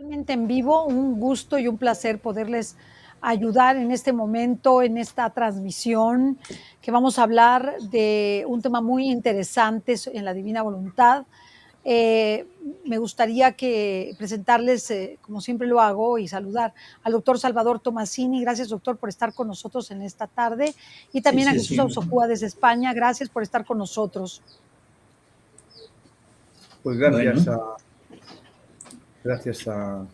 totalmente en vivo. Un gusto y un placer poderles ayudar en este momento, en esta transmisión, que vamos a hablar de un tema muy interesante en la divina voluntad. Eh, Me gustaría presentarles, como siempre lo hago, y saludar al doctor Salvador Tomasini. Gracias, doctor, por estar con nosotros en esta tarde. Y Sí, también a sí, Jesús sí. Ausojúa desde España. Gracias por estar con nosotros. Pues gracias, Bueno.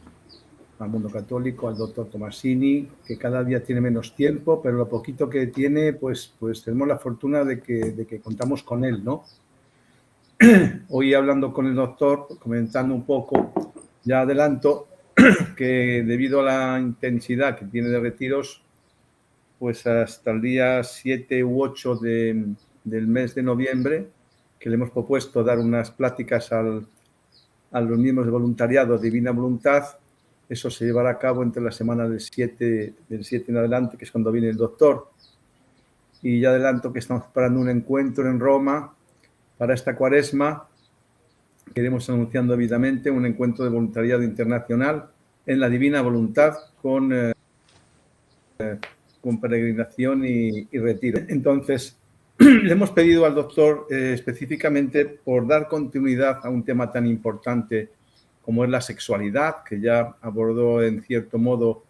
al mundo católico, al doctor Tomasini, que cada día tiene menos tiempo, pero lo poquito que tiene, pues tenemos la fortuna de que contamos con él, ¿no? Hoy hablando con el doctor, comentando un poco, ya adelanto que debido a la intensidad que tiene de retiros, pues hasta el día 7 u 8 del mes de noviembre, que le hemos propuesto dar unas pláticas a los miembros de voluntariado Divina Voluntad. Eso se llevará a cabo entre la semana del 7 en adelante, que es cuando viene el doctor. Y ya adelanto que estamos preparando un encuentro en Roma para esta cuaresma, que iremos anunciando debidamente, un encuentro de voluntariado internacional en la Divina Voluntad con peregrinación y retiro. Entonces, le hemos pedido al doctor específicamente por dar continuidad a un tema tan importante como es la sexualidad, que ya abordó en cierto modo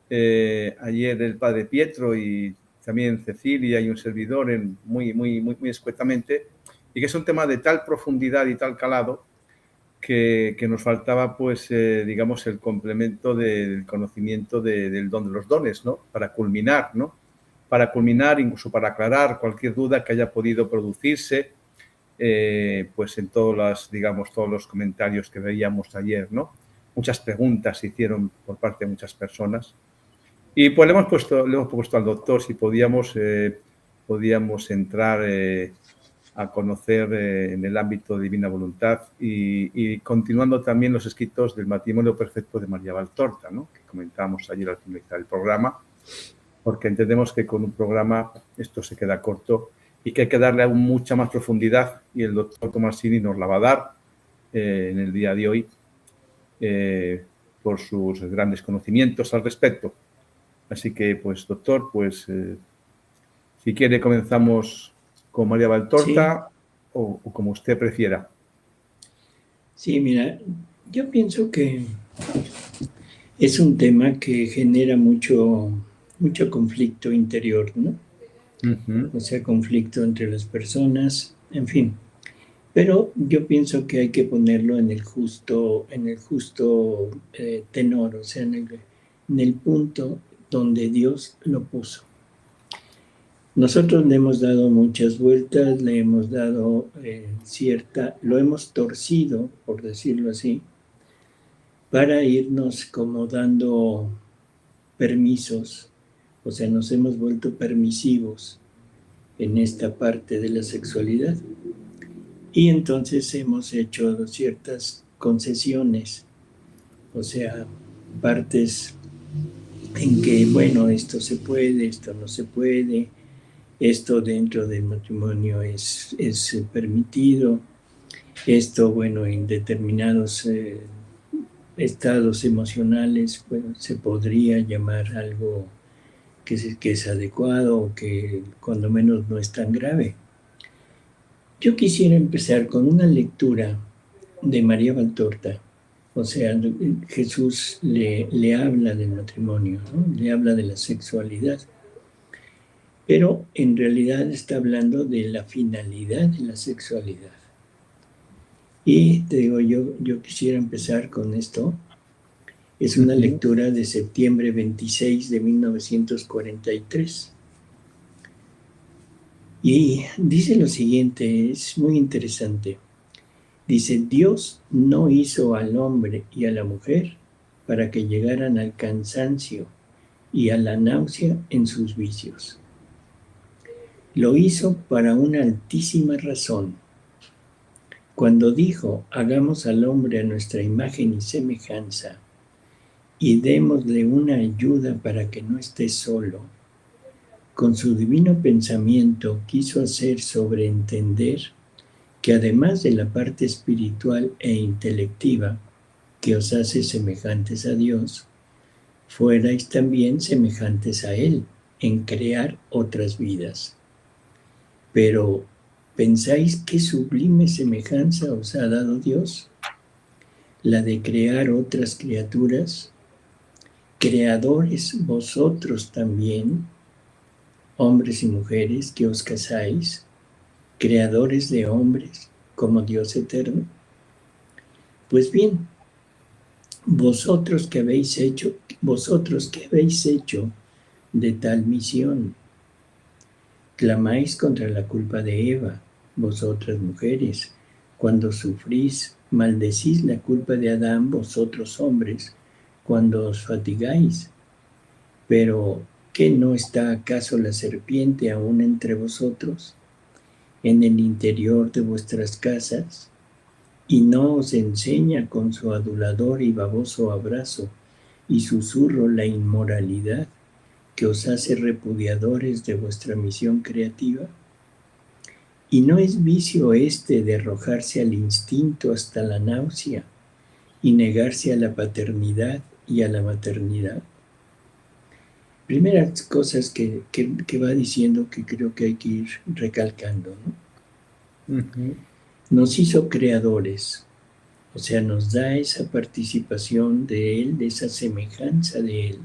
ayer el padre Pietro y también Cecilia y un servidor muy escuetamente, y que es un tema de tal profundidad y tal calado que nos faltaba, pues, digamos, el complemento del conocimiento del don de los dones, ¿no? Para culminar, ¿no? Para culminar, incluso para aclarar cualquier duda que haya podido producirse, pues en todos los comentarios que veíamos ayer, ¿no? Muchas preguntas se hicieron por parte de muchas personas. Y pues le hemos propuesto al doctor si podíamos entrar a conocer en el ámbito de Divina Voluntad y continuando también los escritos del matrimonio perfecto de María Valtorta, ¿no? Que comentábamos ayer al finalizar el programa, porque entendemos que con un programa esto se queda corto y que hay que darle aún mucha más profundidad, y el doctor Tomasini nos la va a dar en el día de hoy por sus grandes conocimientos al respecto. Así que, pues, doctor, pues, si quiere comenzamos con María Valtorta, sí, o como usted prefiera. Sí, mira, yo pienso que es un tema que genera mucho conflicto interior, ¿no? O sea, conflicto entre las personas, en fin. Pero yo pienso que hay que ponerlo en el justo tenor, o sea, en el punto donde Dios lo puso. Nosotros le hemos dado muchas vueltas, le hemos dado lo hemos torcido, por decirlo así, para irnos como dando permisos, o sea, nos hemos vuelto permisivos en esta parte de la sexualidad. Y entonces hemos hecho ciertas concesiones, o sea, partes en que, bueno, esto se puede, esto no se puede, esto dentro del matrimonio es permitido, esto, bueno, en determinados estados emocionales, bueno, se podría llamar algo que es adecuado o que cuando menos no es tan grave. Yo quisiera empezar con una lectura de María Valtorta. O sea, Jesús le habla del matrimonio, ¿no? Le habla de la sexualidad. Pero en realidad está hablando de la finalidad de la sexualidad. Y te digo, yo quisiera empezar con esto. Es una lectura de septiembre 26 de 1943. Y dice lo siguiente, es muy interesante. Dice, Dios no hizo al hombre y a la mujer para que llegaran al cansancio y a la náusea en sus vicios. Lo hizo para una altísima razón. Cuando dijo, hagamos al hombre a nuestra imagen y semejanza y démosle una ayuda para que no esté solo, con su divino pensamiento quiso hacer sobreentender que además de la parte espiritual e intelectiva, que os hace semejantes a Dios, fuerais también semejantes a Él en crear otras vidas. Pero, ¿pensáis qué sublime semejanza os ha dado Dios? La de crear otras criaturas, creadores vosotros también, hombres y mujeres que os casáis, creadores de hombres como Dios eterno. Pues bien, vosotros que habéis hecho de tal misión, clamáis contra la culpa de Eva, vosotras mujeres, cuando sufrís, maldecís la culpa de Adán, vosotros hombres, cuando os fatigáis. Pero, ¿qué no está acaso la serpiente aún entre vosotros, en el interior de vuestras casas, y no os enseña con su adulador y baboso abrazo y susurro la inmoralidad que os hace repudiadores de vuestra misión creativa? ¿Y no es vicio este de arrojarse al instinto hasta la náusea y negarse a la paternidad y a la maternidad? Primeras cosas que va diciendo que creo que hay que ir recalcando, ¿no? Ujú. Nos hizo creadores, o sea, nos da esa participación de Él, de esa semejanza de Él.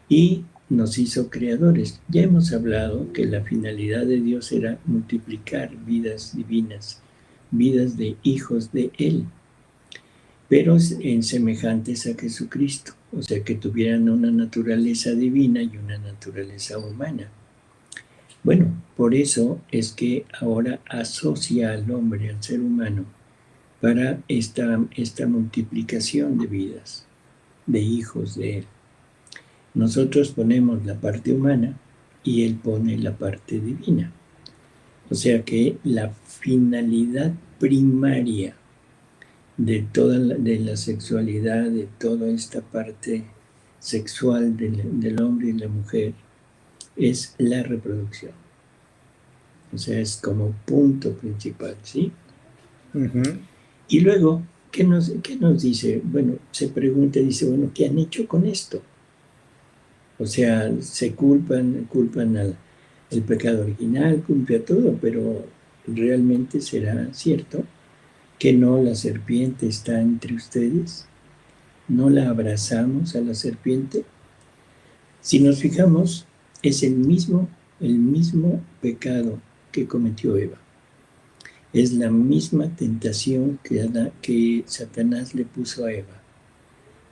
Y nos hizo creadores. Ya hemos hablado que la finalidad de Dios era multiplicar vidas divinas, vidas de hijos de Él, pero en semejantes a Jesucristo, o sea, que tuvieran una naturaleza divina y una naturaleza humana. Bueno, por eso es que ahora asocia al hombre, al ser humano, para esta multiplicación de vidas, de hijos de Él. Nosotros ponemos la parte humana y Él pone la parte divina. O sea que la finalidad primaria de la sexualidad, de toda esta parte sexual del hombre y la mujer, es la reproducción. O sea, es como punto principal, ¿sí? Ujú. Y luego, ¿qué nos dice? Bueno, se pregunta, dice, bueno, ¿qué han hecho con esto? O sea, se culpan al el pecado original, culpa todo, pero ¿realmente será cierto que no la serpiente está entre ustedes? ¿No la abrazamos a la serpiente? Si nos fijamos, es el mismo pecado que cometió Eva. Es la misma tentación que Satanás le puso a Eva,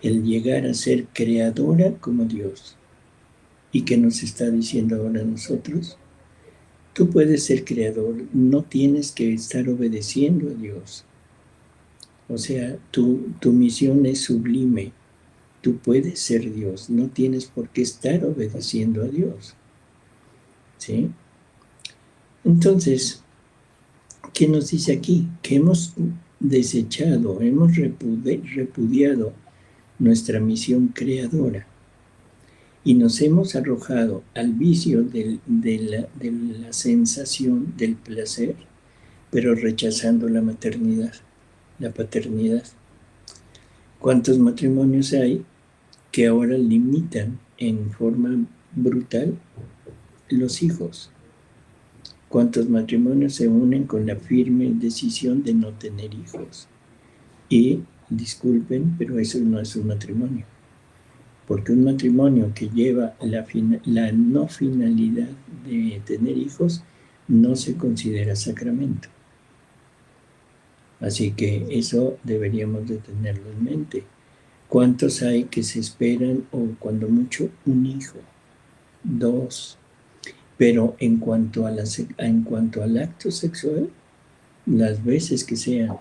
el llegar a ser creadora como Dios. ¿Y qué nos está diciendo ahora a nosotros? Tú puedes ser creador, no tienes que estar obedeciendo a Dios. O sea, tu misión es sublime. Tú puedes ser Dios, no tienes por qué estar obedeciendo a Dios. ¿Sí? Entonces, ¿qué nos dice aquí? Que hemos desechado, hemos repudiado nuestra misión creadora y nos hemos arrojado al vicio de la sensación del placer, pero rechazando la maternidad, la paternidad. ¿Cuántos matrimonios hay que ahora limitan en forma brutal los hijos? ¿Cuántos matrimonios se unen con la firme decisión de no tener hijos? Y disculpen, pero eso no es un matrimonio. Porque un matrimonio que lleva la no finalidad de tener hijos no se considera sacramento. Así que eso deberíamos de tenerlo en mente. ¿Cuántos hay que se esperan, o cuando mucho, un hijo, 2? Pero en cuanto al acto sexual, las veces que sean.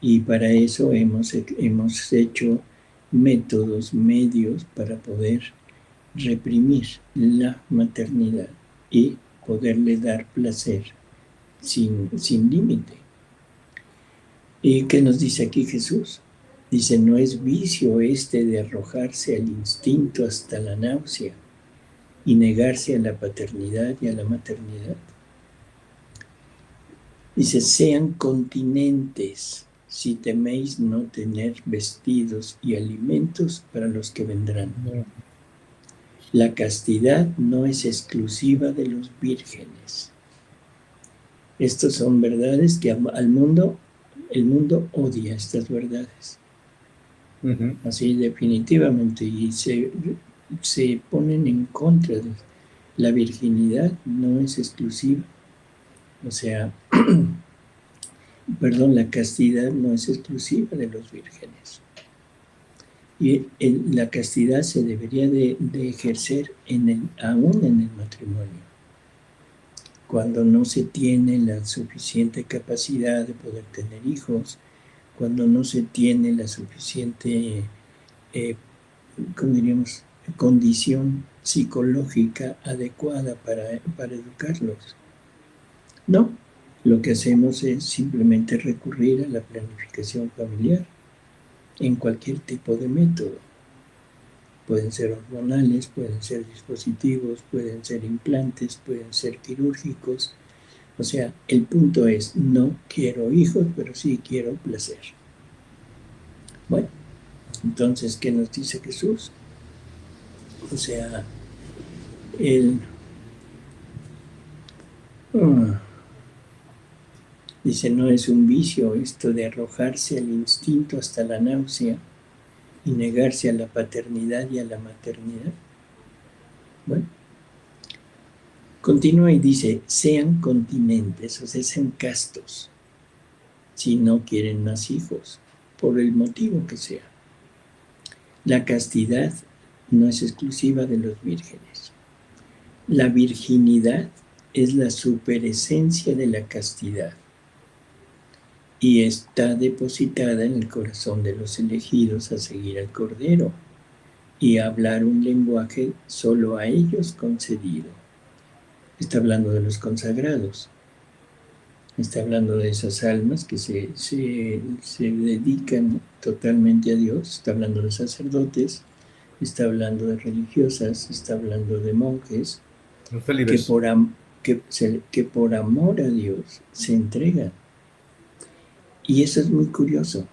Y para eso hemos hecho métodos, medios para poder reprimir la maternidad y poderle dar placer sin límite. ¿Y qué nos dice aquí Jesús? Dice, no es vicio este de arrojarse al instinto hasta la náusea y negarse a la paternidad y a la maternidad. Dice, sean continentes. si teméis no tener vestidos y alimentos para los que vendrán. La castidad no es exclusiva de los vírgenes. Estas son verdades que el mundo odia estas verdades. Así definitivamente, y se ponen en contra de la virginidad, no es exclusiva. O sea, la castidad no es exclusiva de los vírgenes. Y la castidad se debería de ejercer aún en el matrimonio. Cuando no se tiene la suficiente capacidad de poder tener hijos, cuando no se tiene la suficiente, ¿cómo diríamos?, condición psicológica adecuada para educarlos. No, lo que hacemos es simplemente recurrir a la planificación familiar en cualquier tipo de método. Pueden ser hormonales, pueden ser dispositivos, pueden ser implantes, pueden ser quirúrgicos. O sea, el punto es, no quiero hijos, pero sí quiero placer. Bueno, entonces, ¿qué nos dice Jesús? O sea, dice, no es un vicio esto de arrojarse al instinto hasta la náusea y negarse a la paternidad y a la maternidad. Bueno, continúa y dice, sean continentes, o sea, sean castos, si no quieren más hijos, por el motivo que sea. La castidad no es exclusiva de los vírgenes. La virginidad es la superesencia de la castidad y está depositada en el corazón de los elegidos a seguir al Cordero y a hablar un lenguaje solo a ellos concedido. Está hablando de los consagrados. Está hablando de esas almas que se dedican totalmente a Dios. Está hablando de sacerdotes, está hablando de religiosas, está hablando de monjes que por amor a Dios se entregan. Y eso es muy curioso,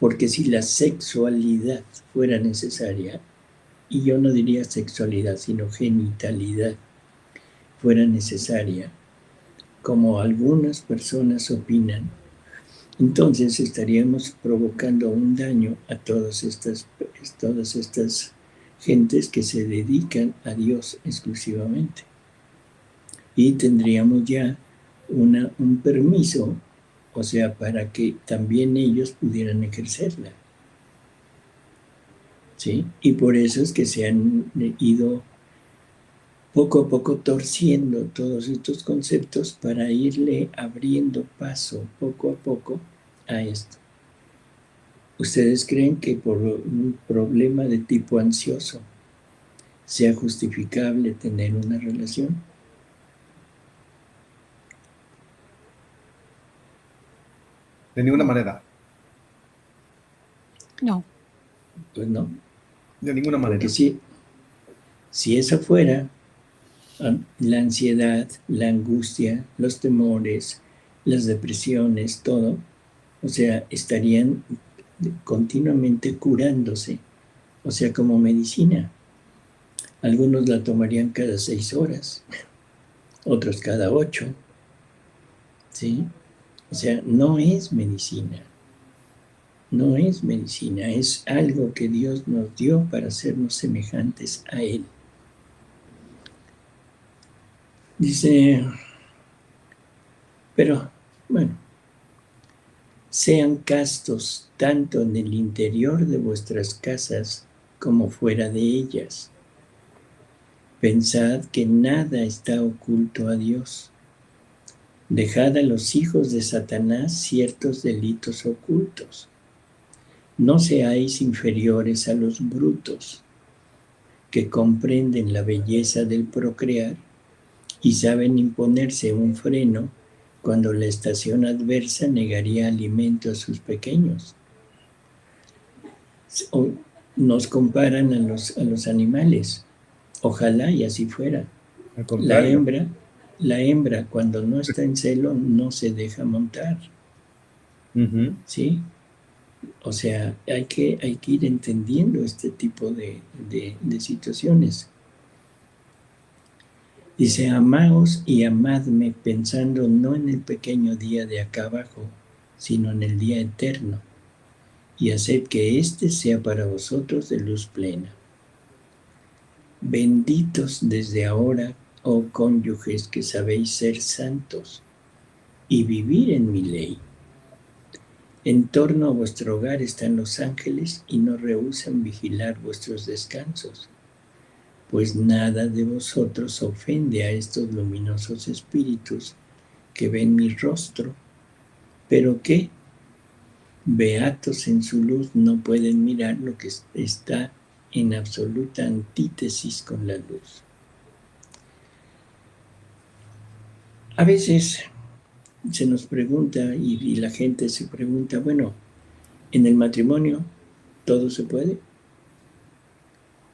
porque si la sexualidad fuera necesaria, y yo no diría sexualidad, sino genitalidad, fuera necesaria, como algunas personas opinan, entonces estaríamos provocando un daño a todas estas gentes que se dedican a Dios exclusivamente. Y tendríamos ya un permiso, o sea, para que también ellos pudieran ejercerla. ¿Sí? Y por eso es que se han ido poco a poco torciendo todos estos conceptos para irle abriendo paso poco a poco a esto. ¿Ustedes creen que por un problema de tipo ansioso sea justificable tener una relación? De ninguna manera. No. Pues no. De ninguna manera. Porque si esa fuera la ansiedad, la angustia, los temores, las depresiones, todo, o sea, estarían continuamente curándose, o sea, como medicina. Algunos la tomarían cada 6 horas, otros cada 8, ¿sí? O sea, no es medicina, no es medicina, es algo que Dios nos dio para hacernos semejantes a Él. Dice, pero, bueno, sean castos tanto en el interior de vuestras casas como fuera de ellas. Pensad que nada está oculto a Dios. Dejad a los hijos de Satanás ciertos delitos ocultos. No seáis inferiores a los brutos, que comprenden la belleza del procrear y saben imponerse un freno cuando la estación adversa negaría alimento a sus pequeños. Nos comparan a los animales. Ojalá y así fuera. La hembra, cuando no está en celo, no se deja montar. ¿sí? O sea, hay que ir entendiendo este tipo de situaciones. Dice, amaos y amadme pensando no en el pequeño día de acá abajo, sino en el día eterno, y haced que éste sea para vosotros de luz plena. Benditos desde ahora, oh cónyuges que sabéis ser santos y vivir en mi ley. En torno a vuestro hogar están los ángeles y no rehúsan vigilar vuestros descansos, pues nada de vosotros ofende a estos luminosos espíritus que ven mi rostro, pero que, beatos en su luz, no pueden mirar lo que está en absoluta antítesis con la luz. A veces se nos pregunta y la gente se pregunta, bueno, ¿en el matrimonio todo se puede?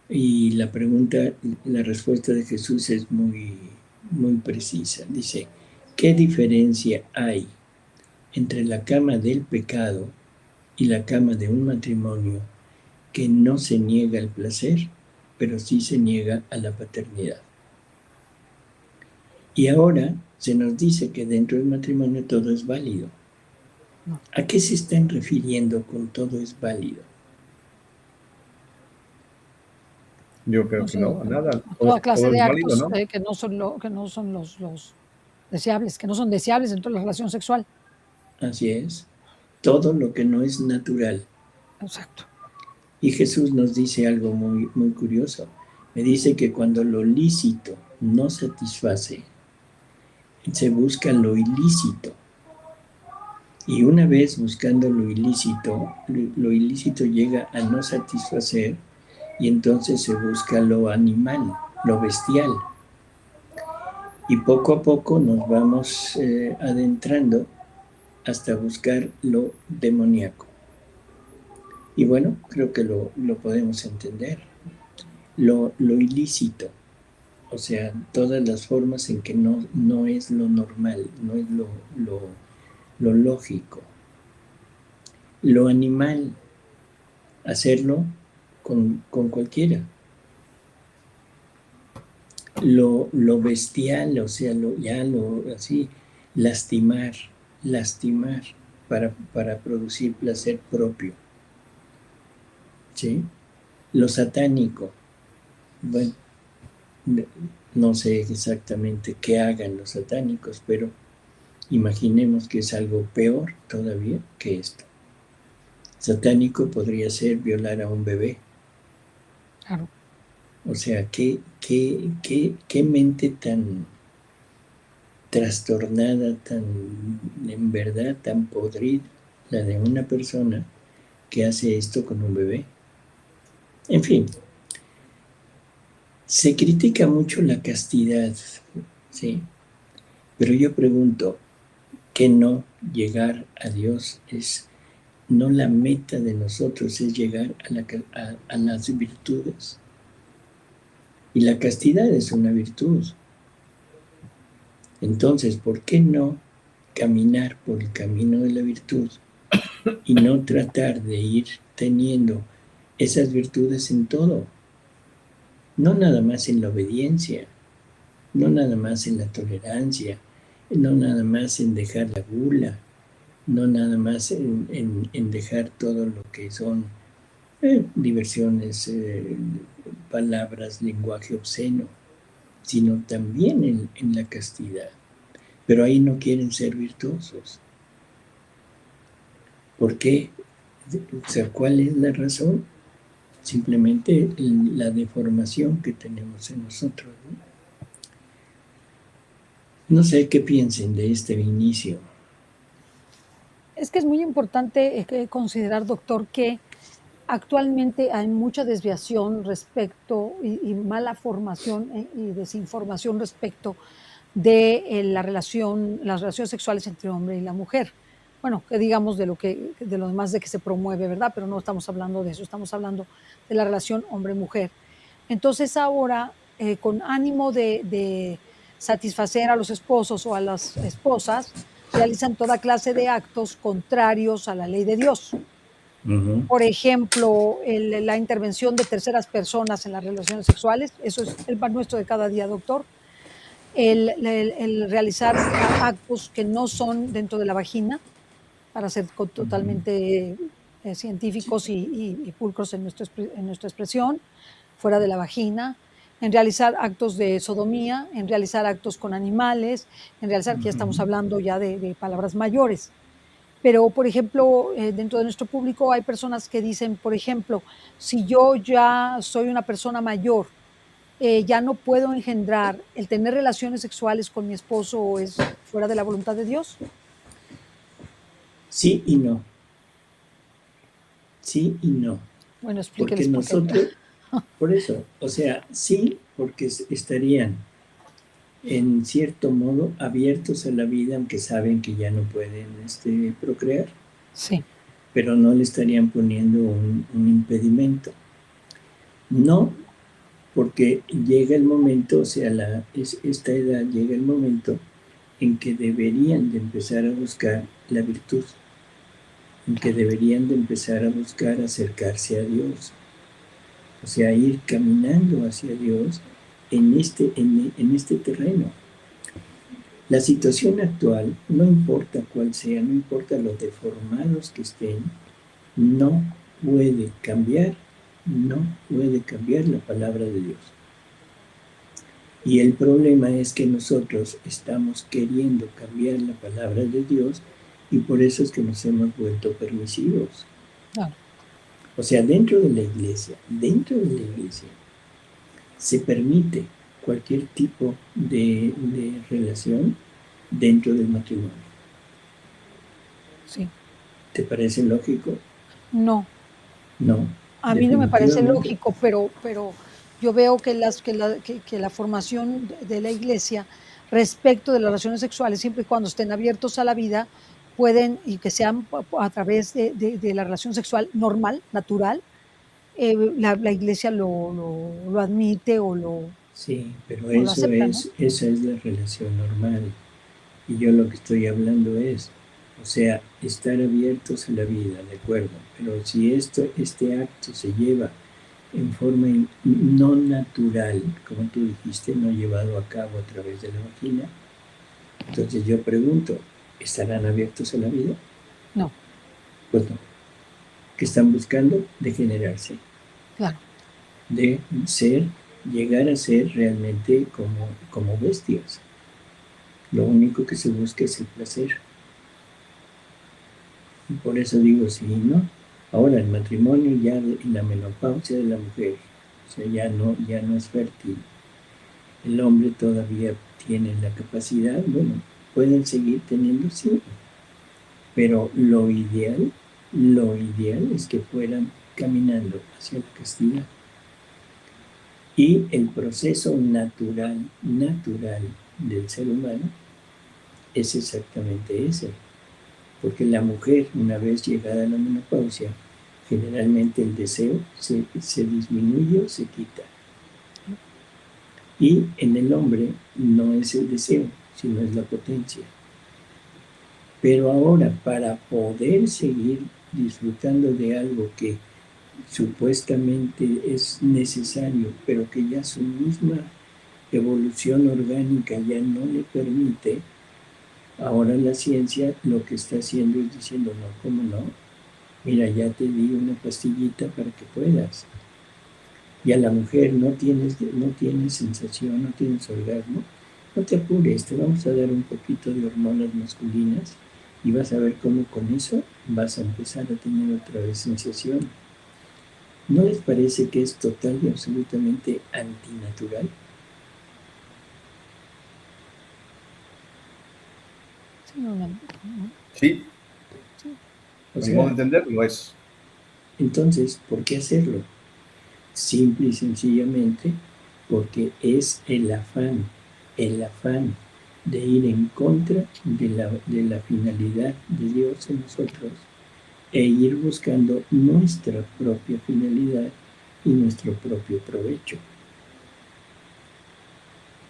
Y la respuesta de Jesús es muy, muy precisa. Dice, ¿qué diferencia hay entre la cama del pecado y la cama de un matrimonio que no se niega al placer, pero sí se niega a la paternidad? Y ahora se nos dice que dentro del matrimonio todo es válido. ¿A qué se están refiriendo con todo es válido? Yo creo No que sé, no, a nada. a toda clase Todo de es válido, actos ¿no? que no son los deseables, que no son deseables dentro de la relación sexual. Así es. Todo lo que no es natural. Exacto. Y Jesús nos dice algo muy, muy curioso. Me dice que cuando lo lícito no satisface, se busca lo ilícito. Y una vez buscando lo ilícito llega a no satisfacer y entonces se busca lo animal, lo bestial. Y poco a poco nos vamos adentrando hasta buscar lo demoníaco. Y bueno, creo que lo podemos entender. Lo ilícito, o sea, todas las formas en que no es lo normal, no es lo lógico. Lo animal, hacerlo con cualquiera. Lo bestial, o sea, así, lastimar para producir placer propio. ¿Sí? Lo satánico, bueno, no sé exactamente qué hagan los satánicos, pero imaginemos que es algo peor todavía que esto. Satánico podría ser violar a un bebé. Claro. O sea, qué mente tan trastornada, en verdad, tan podrida, la de una persona que hace esto con un bebé. En fin, se critica mucho la castidad, ¿sí? Pero yo pregunto, ¿qué no llegar a Dios es no la meta de nosotros, es llegar a las virtudes? Y la castidad es una virtud. Entonces, ¿por qué no caminar por el camino de la virtud y no tratar de ir teniendo esas virtudes en todo? No nada más en la obediencia, no nada más en la tolerancia, no nada más en dejar la gula, no nada más en dejar todo lo que son diversiones, palabras, lenguaje obsceno, sino también en la castidad. Pero ahí no quieren ser virtuosos. ¿Por qué? O sea, ¿cuál es la razón? Simplemente la deformación que tenemos en nosotros, ¿no? No sé qué piensen de este inicio. Es que es muy importante considerar, doctor, que actualmente hay mucha desviación respecto y mala formación y desinformación respecto de las relaciones sexuales entre el hombre y la mujer. Bueno, que digamos de lo demás de que se promueve, ¿verdad? Pero no estamos hablando de eso, estamos hablando de la relación hombre-mujer. Entonces ahora, con ánimo de satisfacer a los esposos o a las esposas, realizan toda clase de actos contrarios a la ley de Dios. Ujú. Por ejemplo, la intervención de terceras personas en las relaciones sexuales, eso es el pan nuestro de cada día, doctor. El realizar actos que no son dentro de la vagina, para ser Ujú. totalmente Sí. científicos y pulcros en nuestra expresión, fuera de la vagina, en realizar actos de sodomía, en realizar actos con animales, en realizar, que ya estamos Ujú. hablando ya de palabras mayores. Pero, por ejemplo, dentro de nuestro público hay personas que dicen, por ejemplo, si yo ya soy una persona mayor, ya no puedo engendrar, ¿el tener relaciones sexuales con mi esposo es fuera de la voluntad de Dios? Sí y no, sí y no, Bueno, porque explíqueles por qué. nosotros, por eso, o sea, sí, porque estarían en cierto modo abiertos a la vida, aunque saben que ya no pueden procrear, Sí, pero no le estarían poniendo un impedimento. No, porque llega el momento, o sea, esta edad llega el momento en que deberían de empezar a buscar la virtud, en que deberían de empezar a buscar acercarse a Dios, o sea, ir caminando hacia Dios en este terreno. La situación actual, no importa cuál sea, no importa lo deformados que estén, no no puede cambiar la palabra de Dios. Y el problema es que nosotros estamos queriendo cambiar la palabra de Dios y por eso es que nos hemos vuelto permisivos. claro. O sea, dentro de la iglesia, se permite cualquier tipo de relación dentro del matrimonio. Sí. ¿Te parece lógico? No, No, a mí no me parece definitivamente. lógico, pero yo veo que la formación de la iglesia respecto de las relaciones sexuales, siempre y cuando estén abiertos a la vida, pueden, y que sean a través de la relación sexual normal, natural, la iglesia lo admite Sí, pero o lo acepta, ¿no? esa es la relación normal. Y yo lo que estoy hablando es, o sea, estar abiertos a la vida, de acuerdo, pero si este acto se lleva en forma no natural, como tú dijiste, no llevado a cabo a través de la vagina, entonces yo pregunto, ¿estarán abiertos a la vida? No, Pues no. ¿Qué están buscando? Degenerarse, claro. de llegar a ser realmente como bestias. Lo único que se busca es el placer. Y por eso digo sí y no. Ahora, el matrimonio ya en la menopausia de la mujer, o sea, ya no es fértil. El hombre todavía tiene la capacidad, bueno, pueden seguir teniendo sí, pero lo ideal es que fueran caminando hacia la castidad. Y el proceso natural del ser humano es exactamente ese. Porque la mujer, una vez llegada a la menopausia, generalmente el deseo se disminuye o se quita. Y en el hombre no es el deseo, sino es la potencia. Pero ahora, para poder seguir disfrutando de algo que supuestamente es necesario, pero que ya su misma evolución orgánica ya no le permite, ahora la ciencia lo que está haciendo es diciendo, no, ¿cómo no? Mira, ya te di una pastillita para que puedas. Y a la mujer no tienes sensación, no tienes orgasmo, no te apures, te vamos a dar un poquito de hormonas masculinas y vas a ver cómo con eso vas a empezar a tener otra vez sensación. ¿No les parece que es total y absolutamente antinatural? Sí, Sí, sí, O a mi modo sea, de entender, lo es. entonces, ¿por qué hacerlo? Simple y sencillamente porque es el afán de ir en contra de la finalidad de Dios en nosotros e ir buscando nuestra propia finalidad y nuestro propio provecho.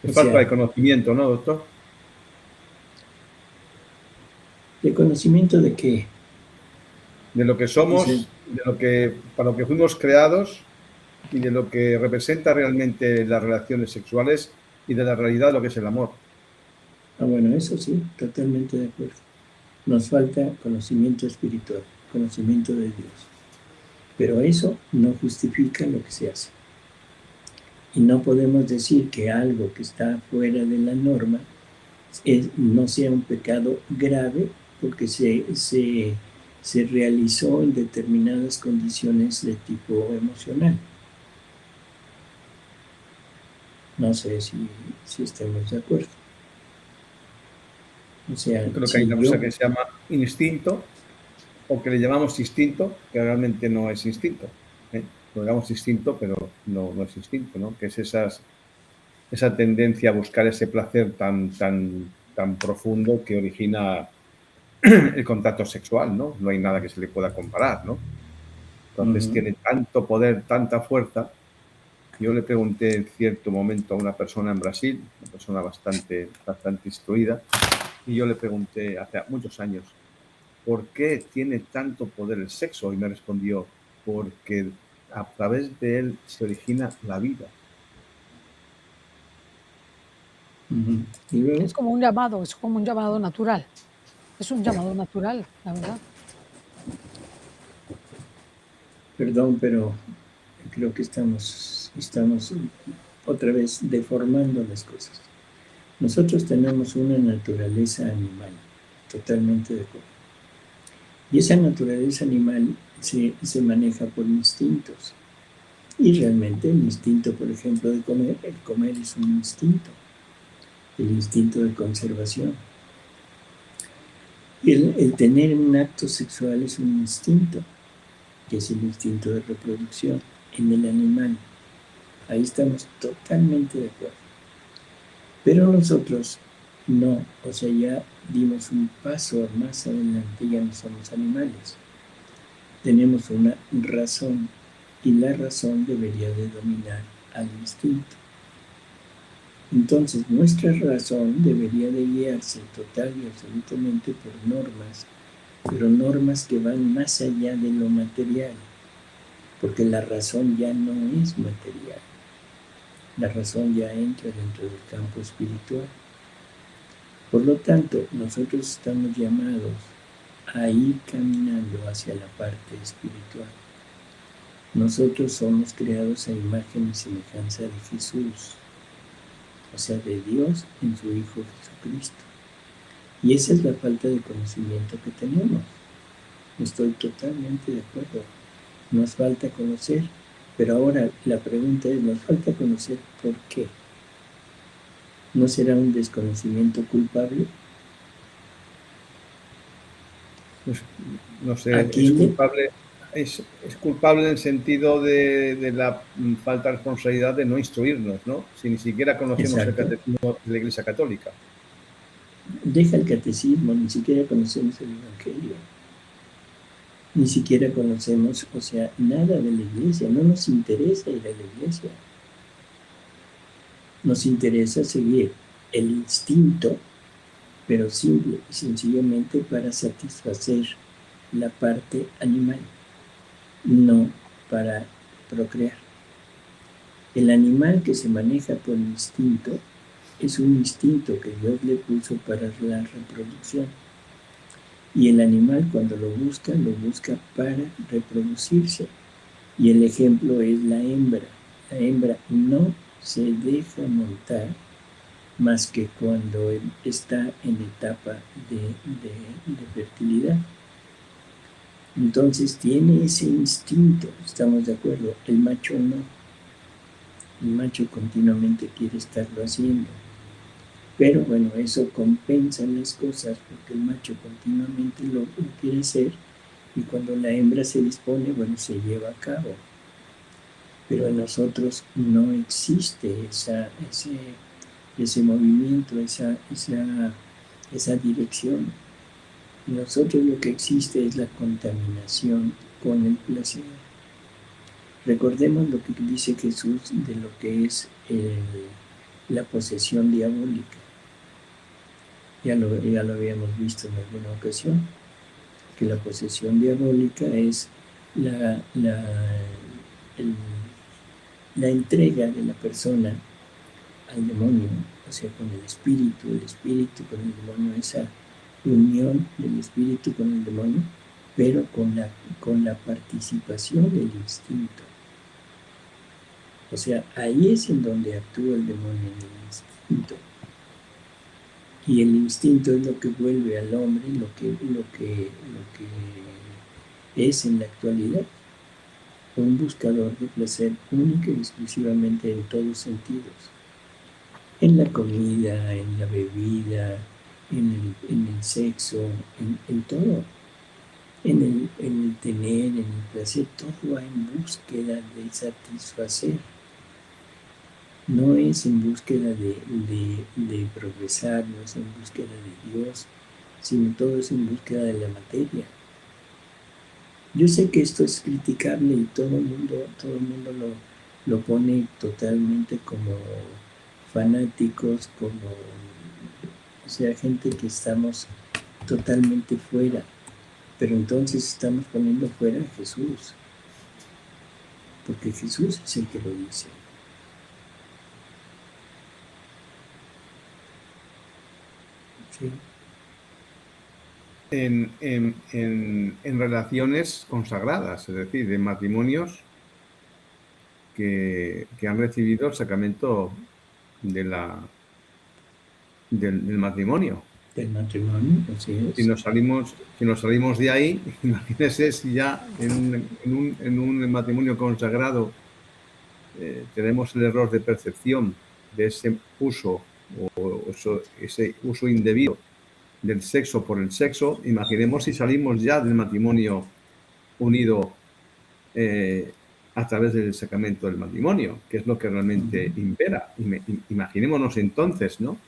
Es O falta sea, de conocimiento, ¿no, doctor? ¿De conocimiento de qué? De lo que somos, Sí. para lo que fuimos creados y de lo que representa realmente las relaciones sexuales y de la realidad de lo que es el amor. Bueno, eso sí, totalmente de acuerdo. Nos falta conocimiento espiritual, conocimiento de Dios. Pero eso no justifica lo que se hace. Y no podemos decir que algo que está fuera de la norma no sea un pecado grave porque se realizó en determinadas condiciones de tipo emocional. No sé si estemos de acuerdo. O sea, Yo creo que hay una cosa que se llama instinto, o que le llamamos instinto, que realmente no es instinto. Lo llamamos instinto, pero no es instinto, ¿no? Que es esa tendencia a buscar ese placer tan profundo que origina el contacto sexual, ¿no? No hay nada que se le pueda comparar, ¿no? Entonces tiene tanto poder, tanta fuerza. Yo le pregunté en cierto momento a una persona en Brasil, una persona bastante instruida, y yo le pregunté hace muchos años, ¿por qué tiene tanto poder el sexo? Y me respondió, porque a través de él se origina la vida. ¿Y luego? Es como un llamado natural. Es un llamado natural, la verdad. Perdón, pero creo que estamos otra vez deformando las cosas. Nosotros tenemos una naturaleza animal, totalmente de acuerdo. Y esa naturaleza animal se maneja por instintos. Y realmente el instinto, por ejemplo, de comer, el comer es un instinto, el instinto de conservación. Y el tener un acto sexual es un instinto, que es el instinto de reproducción en el animal. Ahí estamos totalmente de acuerdo. Pero nosotros no, o sea, ya dimos un paso más adelante, ya no somos animales. Tenemos una razón y la razón debería de dominar al instinto. Entonces, nuestra razón debería de guiarse total y absolutamente por normas, pero normas que van más allá de lo material, porque la razón ya no es material. La razón ya entra dentro del campo espiritual. Por lo tanto, nosotros estamos llamados a ir caminando hacia la parte espiritual. Nosotros somos creados a imagen y semejanza de Jesús, o sea, de Dios en su Hijo Jesucristo. Y esa es la falta de conocimiento que tenemos. Estoy totalmente de acuerdo. Nos falta conocer, pero ahora la pregunta es, ¿nos falta conocer por qué? ¿No será un desconocimiento culpable? Pues, no sé, es culpable en el sentido de la falta de responsabilidad de no instruirnos, ¿no? Si ni siquiera conocemos Exacto. el catecismo de la Iglesia Católica. Deja el catecismo, ni siquiera conocemos el Evangelio. Ni siquiera conocemos, o sea, nada de la iglesia. No nos interesa ir a la iglesia. Nos interesa seguir el instinto, pero simple y sencillamente para satisfacer la parte animal, no para procrear. El animal que se maneja por instinto es un instinto que Dios le puso para la reproducción. Y el animal cuando lo busca para reproducirse. Y el ejemplo es la hembra. La hembra no se deja montar más que cuando está en etapa de fertilidad. Entonces tiene ese instinto, estamos de acuerdo, el macho no. El macho continuamente quiere estarlo haciendo. Pero bueno, eso compensa las cosas porque el macho continuamente lo quiere hacer y cuando la hembra se dispone, bueno, se lleva a cabo. Pero en nosotros no existe ese movimiento, esa dirección. En nosotros lo que existe es la contaminación con el placer. Recordemos lo que dice Jesús de lo que es la posesión diabólica. Ya lo habíamos visto en alguna ocasión, que la posesión diabólica es la entrega de la persona al demonio, o sea, con el espíritu con el demonio, esa unión del espíritu con el demonio, pero con la participación del instinto. O sea, ahí es en donde actúa el demonio, en el instinto. Y el instinto es lo que vuelve al hombre lo que es en la actualidad, un buscador de placer único y exclusivamente en todos sentidos. En la comida, en la bebida, en el sexo, en todo. En el tener, en el placer, todo va en búsqueda de satisfacer. No es en búsqueda de progresar, no es en búsqueda de Dios, sino todo es en búsqueda de la materia. Yo sé que esto es criticable y todo el mundo lo pone totalmente como fanáticos, o sea, gente que estamos totalmente fuera, pero entonces estamos poniendo fuera a Jesús, porque Jesús es el que lo dice. Sí. En relaciones consagradas, es decir, en matrimonios que han recibido el sacramento del matrimonio. Del matrimonio, así es. Si nos salimos de ahí, imagínense si ya en un matrimonio consagrado tenemos el error de percepción de ese uso ese uso indebido del sexo por el sexo. Imaginemos si salimos ya del matrimonio unido a través del sacramento del matrimonio, que es lo que realmente impera. Imaginémonos entonces, ¿no?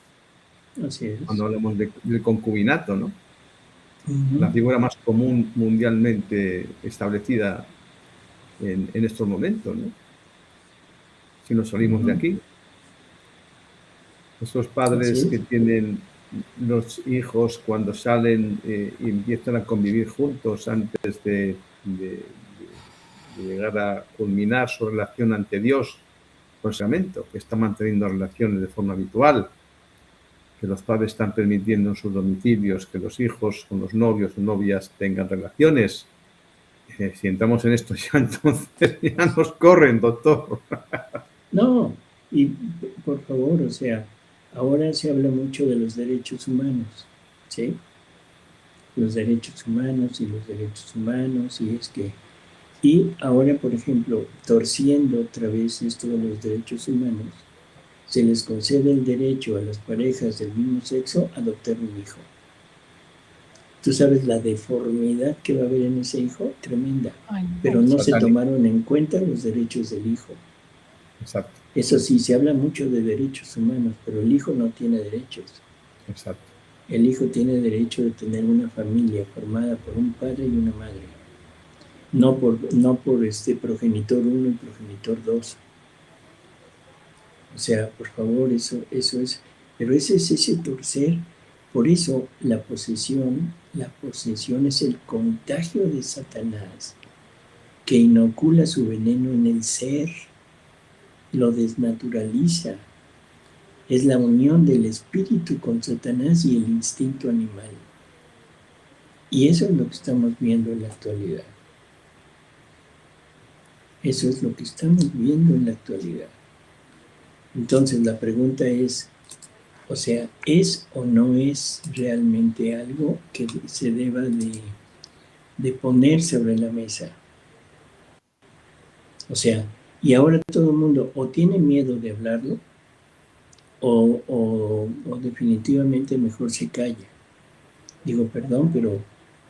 Así es. Cuando hablamos del concubinato, ¿no? La figura más común mundialmente establecida en estos momentos, ¿no? Si nos salimos de aquí. Esos padres que tienen los hijos cuando salen y empiezan a convivir juntos antes de llegar a culminar su relación ante Dios con el sacramento, que están manteniendo relaciones de forma habitual, que los padres están permitiendo en sus domicilios que los hijos con los novios o novias tengan relaciones. Si entramos en esto ya, entonces ya nos corren, doctor. No, y por favor, o sea, ahora se habla mucho de los derechos humanos, ¿sí? Los derechos humanos, y es que... Y ahora, por ejemplo, torciendo otra vez esto de los derechos humanos, se les concede el derecho a las parejas del mismo sexo a adoptar un hijo. ¿Tú sabes la deformidad que va a haber en ese hijo? Tremenda. Pero no se tomaron en cuenta los derechos del hijo. Exacto. Eso sí, se habla mucho de derechos humanos, pero el hijo no tiene derechos. Exacto. El hijo tiene derecho de tener una familia formada por un padre y una madre. No por progenitor 1 y progenitor 2. O sea, por favor, eso es. Pero ese es ese torcer. Por eso la posesión es el contagio de Satanás que inocula su veneno en el ser, lo desnaturaliza. Es la unión del espíritu con Satanás y el instinto animal. Y eso es lo que estamos viendo en la actualidad. Eso es lo que estamos viendo en la actualidad. Entonces la pregunta es, o sea, ¿es o no es realmente algo que se deba de poner sobre la mesa? O sea, y ahora todo el mundo o tiene miedo de hablarlo o definitivamente mejor se calla. Digo, perdón, pero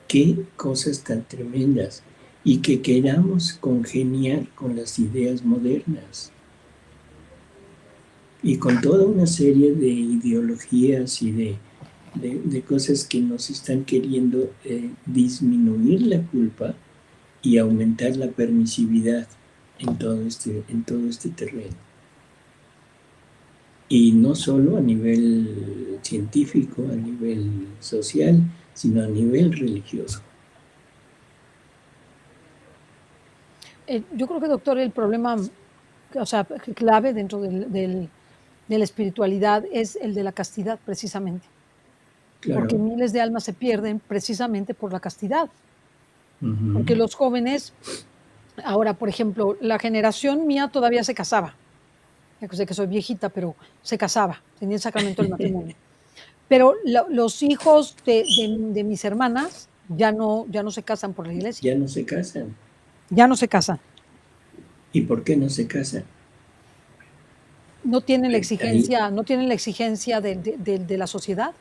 qué cosas tan tremendas, y que queramos congeniar con las ideas modernas y con toda una serie de ideologías y de cosas que nos están queriendo disminuir la culpa y aumentar la permisividad en todo este terreno. Y no solo a nivel científico, a nivel social, sino a nivel religioso. Yo creo que, doctor, el problema, o sea, clave dentro de la espiritualidad es el de la castidad, precisamente, porque Claro. miles de almas se pierden precisamente por la castidad, Ujú. porque los jóvenes, ahora, por ejemplo, la generación mía todavía se casaba, ya que sé que soy viejita, pero se casaba, tenía el sacramento del matrimonio. Pero los hijos de mis hermanas ya no se casan por la iglesia, Ya no se casan. ya no se casan. ¿Y por qué no se casan? Ahí, No tienen la exigencia de la sociedad.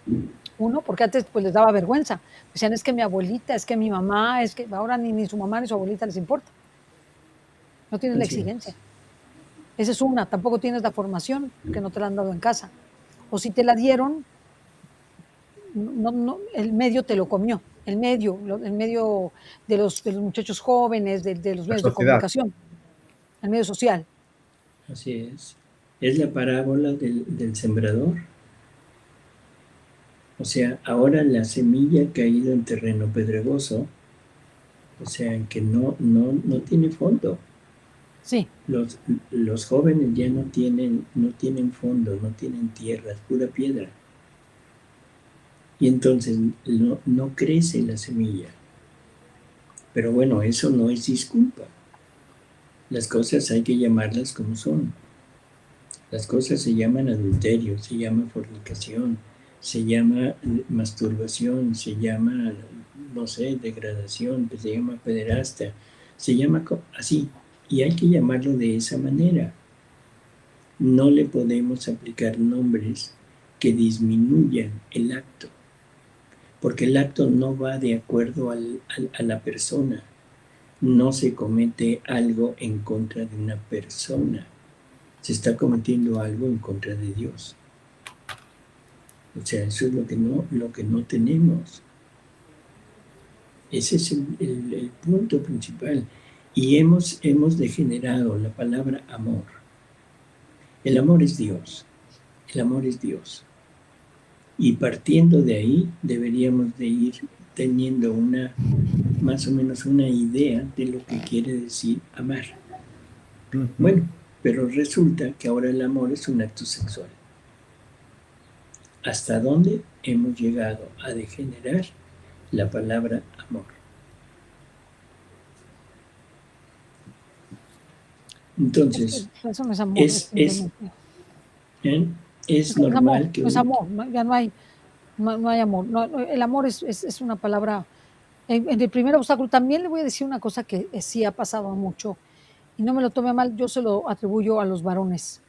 Uno, porque antes, pues, les daba vergüenza. Decían: "Es que mi abuelita, es que mi mamá, es que", ahora ni su mamá ni su abuelita les importa. No tienes la así es. exigencia. Esa es una, tampoco tienes la formación, porque no te la han dado en casa. O si te la dieron, no, el medio te lo comió, el medio de los muchachos jóvenes, de los La medios de sociedad. comunicación, el medio social. Así es. Es la parábola del sembrador. O sea, ahora la semilla ha caído en terreno pedregoso, o sea, que no tiene fondo. Sí, Los jóvenes ya no tienen fondo, no tienen tierra, es pura piedra. Y entonces no crece la semilla. Pero bueno, eso no es disculpa. Las cosas hay que llamarlas como son. Las cosas se llaman adulterio, se llama fornicación, se llama masturbación, se llama, no sé, degradación, se llama pederasta, se llama así. Y hay que llamarlo de esa manera. No le podemos aplicar nombres que disminuyan el acto, porque el acto no va de acuerdo a la persona. No se comete algo en contra de una persona, se está cometiendo algo en contra de Dios. O sea, eso es lo que no tenemos. Ese es el punto principal. Y hemos degenerado la palabra amor. El amor es Dios. El amor es Dios. Y partiendo de ahí, deberíamos de ir teniendo más o menos una idea de lo que quiere decir amar. Bueno, pero resulta que ahora el amor es un acto sexual. ¿Hasta dónde hemos llegado a degenerar la palabra amor? Entonces, eso no es amor, es es, es, simplemente. ¿eh? Es Es que no es amor, normal que no es amor, ya no hay amor. No, el amor es una palabra. En el primer obstáculo, también le voy a decir una cosa que sí ha pasado mucho, y no me lo tome a mal, yo se lo atribuyo a los varones.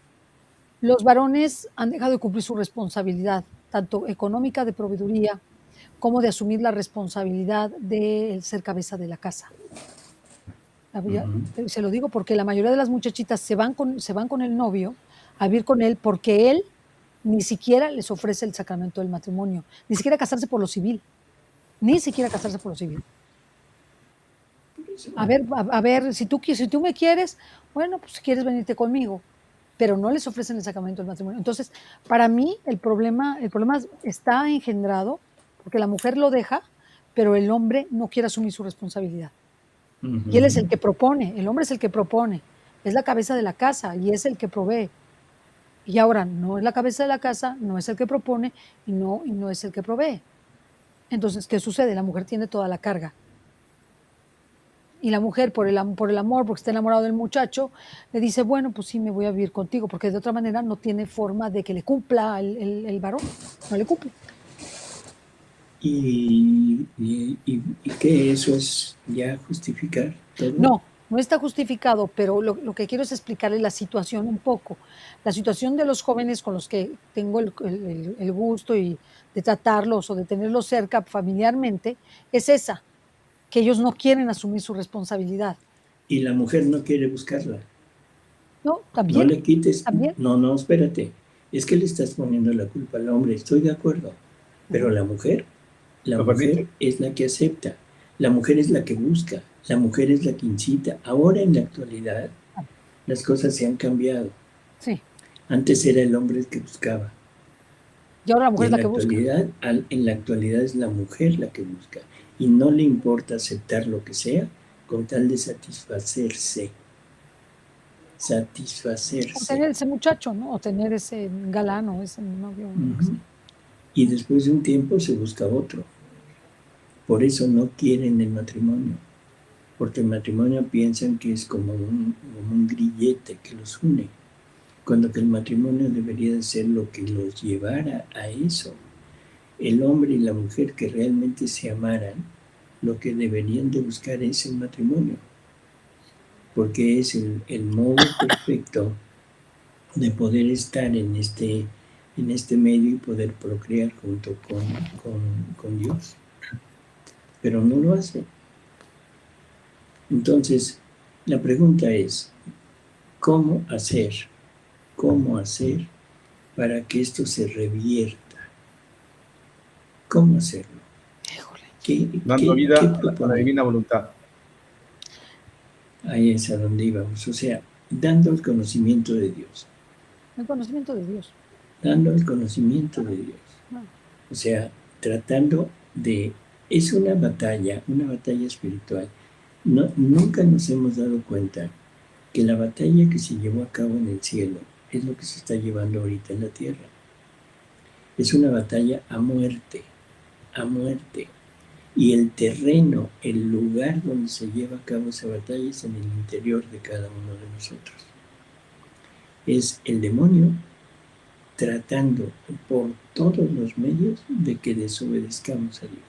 Los varones han dejado de cumplir su responsabilidad, tanto económica de proveeduría, como de asumir la responsabilidad de ser cabeza de la casa. Se lo digo porque la mayoría de las muchachitas se van con el novio a vivir con él, porque él ni siquiera les ofrece el sacramento del matrimonio, ni siquiera casarse por lo civil, ni siquiera casarse por lo civil. A ver, si tú me quieres, bueno, pues si quieres venirte conmigo, pero no les ofrecen el sacramento del matrimonio. Entonces, para mí el problema está engendrado porque la mujer lo deja, pero el hombre no quiere asumir su responsabilidad. Y él es el que propone, el hombre es el que propone, es la cabeza de la casa y es el que provee. Y ahora no es la cabeza de la casa, no es el que propone y no es el que provee. Entonces, ¿qué sucede? La mujer tiene toda la carga. Y la mujer, por el amor, porque está enamorado del muchacho, le dice: "Bueno, pues sí, me voy a vivir contigo", porque de otra manera no tiene forma de que le cumpla el varón, no le cumple. y que eso es ya justificar todo. No, no está justificado, pero lo que quiero es explicarle la situación un poco. La situación de los jóvenes con los que tengo el gusto de tratarlos o de tenerlos cerca familiarmente es esa, que ellos no quieren asumir su responsabilidad. Y la mujer no quiere buscarla. No, No también, le quites, también. no, espérate. Es que le estás poniendo la culpa al hombre, estoy de acuerdo. Pero Ujú. la ¿Lo mujer permite? es la que acepta, la mujer es la que busca, la mujer es la que incita. Ahora en la actualidad las cosas se han cambiado. Sí, Antes era el hombre el que buscaba. Y ahora la Y mujer es en la la que busca. actualidad, en la actualidad es la mujer la que busca. Y no le importa aceptar lo que sea con tal de satisfacerse. O Satisfacerse. tener ese muchacho, ¿no? O tener ese galán o ese novio, o lo que Ujú. sea. Y después de un tiempo se busca otro. Por eso no quieren el matrimonio. Porque el matrimonio piensan que es como un grillete que los une. Cuando que el matrimonio debería de ser lo que los llevara a eso. El hombre y la mujer que realmente se amaran, lo que deberían de buscar es el matrimonio, porque es el modo perfecto de poder estar en este medio y poder procrear junto con Dios. Pero no lo hace. Entonces, la pregunta es, ¿cómo hacer? ¿Cómo hacer para que esto se revierta? ¿Cómo hacerlo? Híjole, ¿Qué Dando qué vida a la proponer? divina voluntad. Ahí es a donde íbamos, o sea, dando el conocimiento de Dios, el conocimiento de Dios. dando el conocimiento de Dios, Ah, o sea, tratando de, es una batalla espiritual. No, nunca nos hemos dado cuenta que la batalla que se llevó a cabo en el cielo es lo que se está llevando ahorita en la tierra. Es una batalla a muerte, a muerte. Y el terreno, el lugar donde se lleva a cabo esa batalla es en el interior de cada uno de nosotros. Es el demonio tratando por todos los medios de que desobedezcamos a Dios.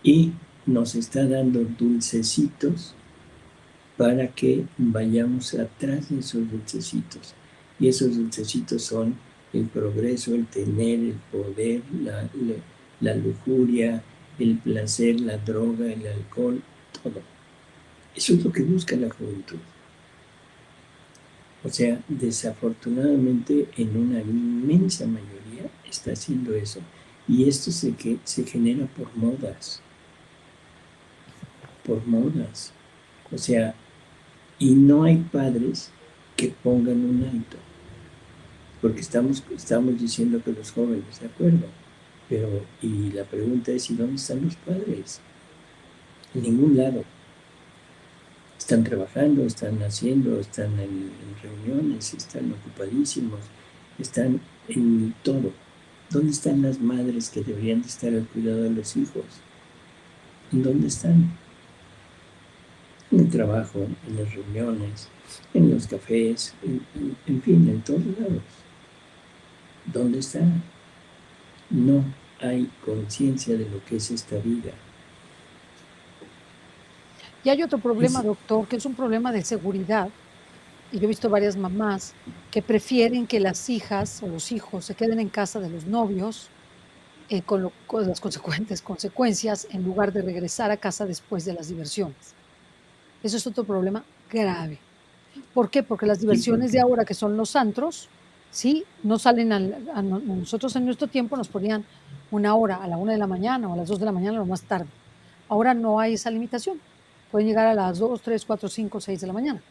Y nos está dando dulcecitos para que vayamos atrás de esos dulcecitos. Y esos dulcecitos son el progreso, el tener, el poder, la lujuria, el placer, la droga, el alcohol, todo. Eso es lo que busca la juventud. O sea, desafortunadamente en una inmensa mayoría está haciendo eso. Y esto se genera por modas. Por modas. O sea, y no hay padres que pongan un alto. Porque estamos diciendo que los jóvenes, ¿de acuerdo? Pero, y la pregunta es, ¿y dónde están los padres? En ningún lado. Están trabajando, están haciendo, están en reuniones, están ocupadísimos, están en todo. ¿Dónde están las madres que deberían de estar al cuidado de los hijos? ¿En dónde están? En el trabajo, en las reuniones, en los cafés, en fin, en todos lados. ¿Dónde están? No hay conciencia de lo que es esta vida. Y hay otro problema, Es, doctor, que es un problema de seguridad. Y yo he visto varias mamás que prefieren que las hijas o los hijos se queden en casa de los novios, con las consecuentes consecuencias, en lugar de regresar a casa después de las diversiones. Eso es otro problema grave. ¿Por qué? Porque las ¿Y por diversiones de qué? ahora, que son los antros, ¿sí? No salen nosotros en nuestro tiempo nos ponían 1 hora, a la 1 de la mañana o a las 2 de la mañana, lo más tarde. Ahora no hay esa limitación. Pueden llegar a las 2, 3, 4, 5, 6 de la mañana.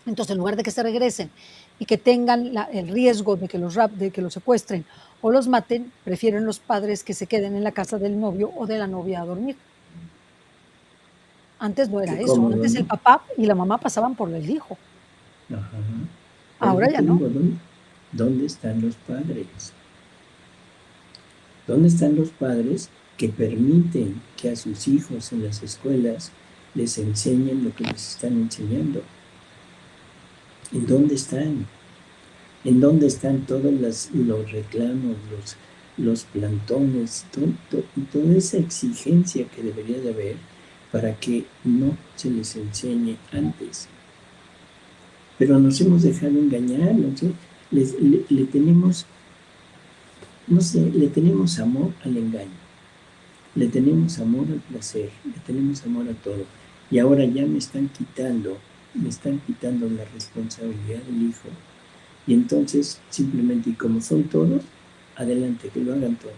Entonces, en lugar de que se regresen y que tengan el riesgo de que de que los secuestren o los maten, prefieren los padres que se queden en la casa del novio o de la novia a dormir. Antes no Qué era eso. cómodo, Antes el ¿no? papá y la mamá pasaban por el hijo. Ajá. Por eso Ahora ya te no. digo, ¿dónde están los padres? ¿Dónde están los padres que permiten que a sus hijos en las escuelas les enseñen lo que les están enseñando? ¿En dónde están? ¿En dónde están todos los reclamos, los plantones, toda esa exigencia que debería de haber para que no se les enseñe antes? Pero nos hemos dejado engañar, no sé, le tenemos, no sé, le tenemos amor al engaño, le tenemos amor al placer, le tenemos amor a todo. Y ahora ya me están quitando la responsabilidad del hijo. Y entonces, simplemente, y como son todos, adelante, que lo hagan todos.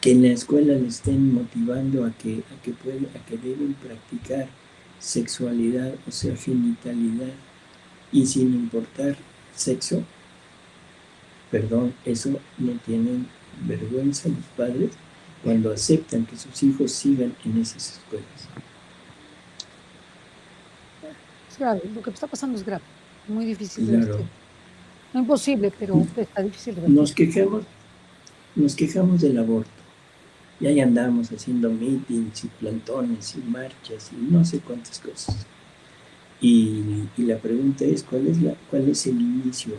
Que en la escuela le estén motivando a que deben practicar sexualidad, o sea, genitalidad, y sin importar sexo, perdón, eso no tienen vergüenza los padres cuando aceptan que sus hijos sigan en esas escuelas. Es grave, lo que está pasando es grave, muy difícil de Claro, vestir. No imposible, pero está difícil de vestir. nos quejamos del aborto. Y ahí andamos haciendo meetings y plantones y marchas y no sé cuántas cosas. Y la pregunta es, ¿cuál es el inicio,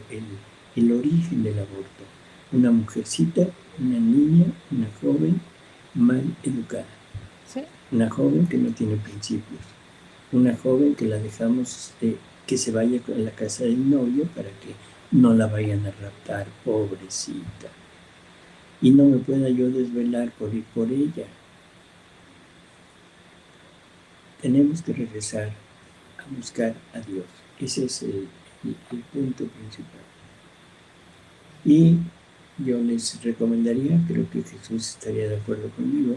el origen del aborto? Una mujercita, una niña, una joven mal educada. Sí, Una joven que no tiene principios. Una joven que la dejamos que se vaya a la casa del novio para que no la vayan a raptar, pobrecita. Y no me pueda yo desvelar por ir por ella. Tenemos que regresar a buscar a Dios. Ese es el punto principal. Y yo les recomendaría, creo que Jesús estaría de acuerdo conmigo,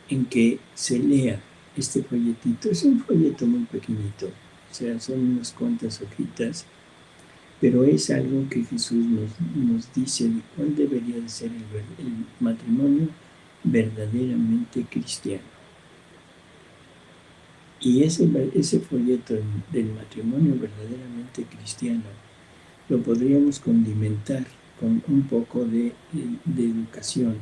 en que se lea este folletito. Es un folleto muy pequeñito, o sea, son unas cuantas hojitas, pero es algo que Jesús nos dice de cuál debería de ser el matrimonio verdaderamente cristiano. Y ese folleto del matrimonio verdaderamente cristiano lo podríamos condimentar con un poco de educación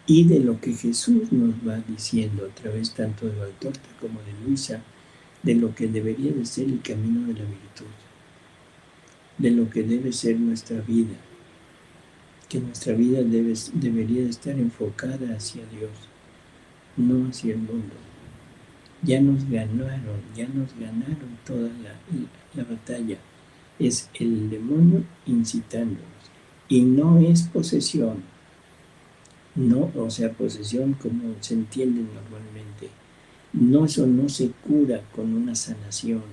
y de lo que Jesús nos va diciendo a través tanto de Valtorta como de Luisa, de lo que debería de ser el camino de la virtud, de lo que debe ser nuestra vida, que nuestra vida debería de estar enfocada hacia Dios, no hacia el mundo. Ya nos ganaron toda la batalla. Es el demonio incitándonos. Y no es posesión. No, o sea, posesión como se entiende normalmente. No, eso no se cura con una sanación.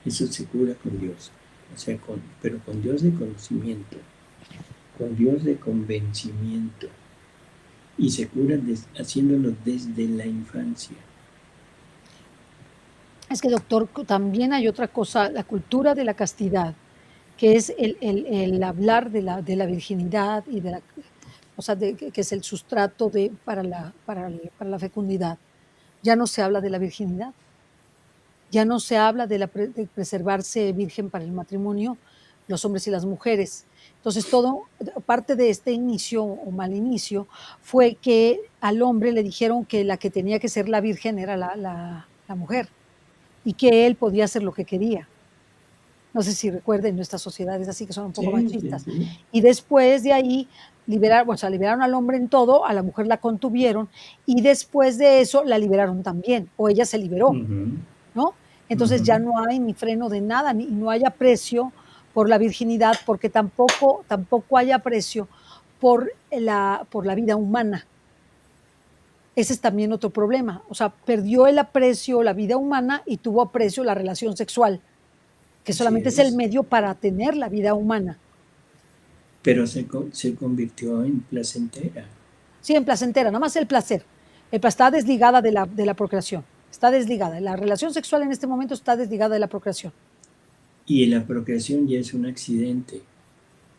Eso se cura con Dios. O sea, pero con Dios de conocimiento, con Dios de convencimiento. Y se cura haciéndolo desde la infancia. es que doctor, también hay otra cosa, la cultura de la castidad, que es el hablar de la virginidad y o sea, que es el sustrato para la fecundidad. Ya no se habla de la virginidad, ya no se habla de preservarse virgen para el matrimonio, los hombres y las mujeres. Entonces, parte de este inicio o mal inicio fue que al hombre le dijeron que la que tenía que ser la virgen era la mujer y que él podía hacer lo que quería. No sé si recuerden nuestras sociedades así que son un poco Sí, sí, machistas. sí. Y después de ahí liberaron al hombre en todo, a la mujer la contuvieron y después de eso la liberaron también, o ella se liberó, Uh-huh, ¿no? Entonces uh-huh. ya no hay ni freno de nada, ni no hay aprecio por la virginidad, porque tampoco hay aprecio por la vida humana. Ese es también otro problema. O sea, perdió el aprecio la vida humana y tuvo aprecio la relación sexual, que Así solamente es el es. medio para tener la vida humana. Pero se convirtió en placentera. Sí, en placentera, nada más el placer. Está desligada de la procreación. Está desligada. La relación sexual en este momento está desligada de la procreación. Y la procreación ya es un accidente.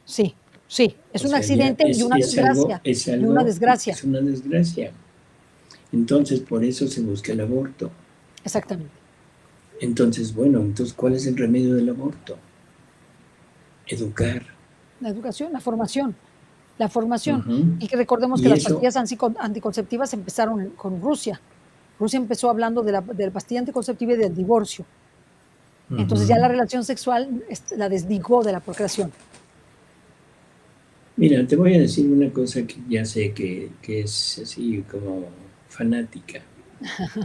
Sí, sí. Es O un sea, ya accidente y una desgracia. Y una desgracia. es una desgracia. Entonces, por eso se busca el aborto. Exactamente. Entonces, bueno, ¿cuál es el remedio del aborto? Educar. La educación, la formación. La formación. Uh-huh. Y que recordemos que Y las eso, pastillas anticonceptivas empezaron con Rusia. Rusia empezó hablando de la pastilla anticonceptiva y del divorcio. Entonces ya uh-huh. la relación sexual la desligó de la procreación. Mira, te voy a decir una cosa que ya sé que es así como fanática.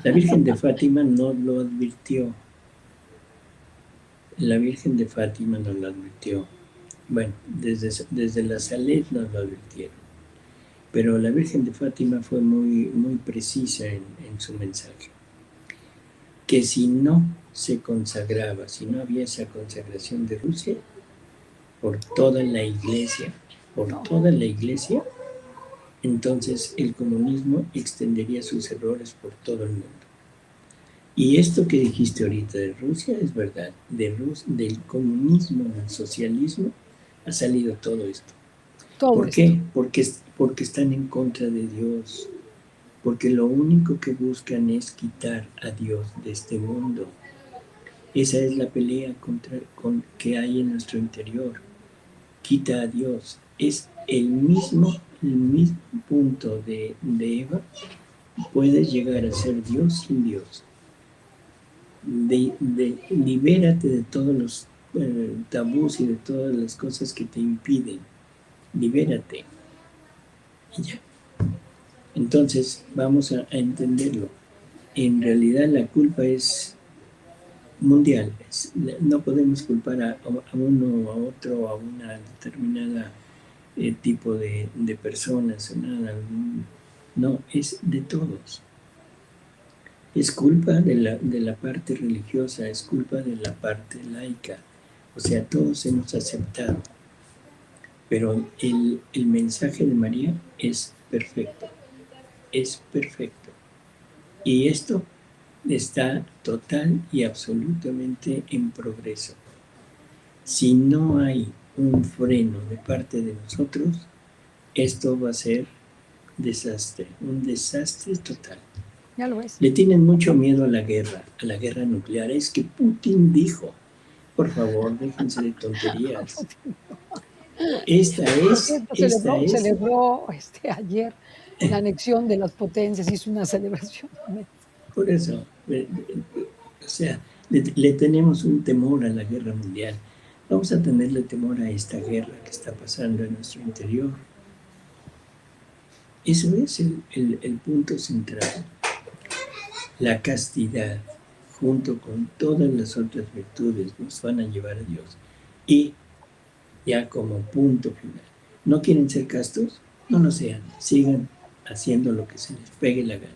La Virgen de Fátima no lo advirtió. La Virgen de Fátima no lo advirtió. Bueno, desde la Salet nos lo advirtieron. Pero la Virgen de Fátima fue muy, muy precisa en su mensaje. Que si no se consagraba, si no había esa consagración de Rusia, por toda la iglesia, entonces el comunismo extendería sus errores por todo el mundo. Y esto que dijiste ahorita de Rusia es verdad. Del comunismo al socialismo ha salido todo esto. Todo ¿Por esto. qué? Porque están en contra de Dios. Porque lo único que buscan es quitar a Dios de este mundo. Esa es la pelea que hay en nuestro interior. Quita a Dios. Es el mismo punto de Eva. Puedes llegar a ser Dios sin Dios. Libérate de todos los tabús y de todas las cosas que te impiden. Libérate. Y ya. Entonces vamos a entenderlo. En realidad la culpa es mundial. No podemos culpar a uno, a otro, a una determinada tipo de personas, nada. No, es de todos. Es culpa de la parte religiosa, es culpa de la parte laica. O sea, todos hemos aceptado. Pero el mensaje de María es perfecto. Es perfecto. Y esto está total y absolutamente en progreso. Si no hay un freno de parte de nosotros, esto va a ser desastre, un desastre total. Ya lo ves. Le tienen mucho miedo a la guerra nuclear. Es que Putin dijo, por favor, déjense de tonterías. Esta Por es, cierto, esta es, celebró ayer la anexión de las potencias, hizo una celebración. por eso, o sea, le tenemos un temor a la guerra mundial. Vamos a tenerle temor a esta guerra que está pasando en nuestro interior. Eso es el punto central. La castidad, junto con todas las otras virtudes, nos van a llevar a Dios. Y ya como punto final, ¿no quieren ser castos? No lo sean, sigan haciendo lo que se les pegue la gana.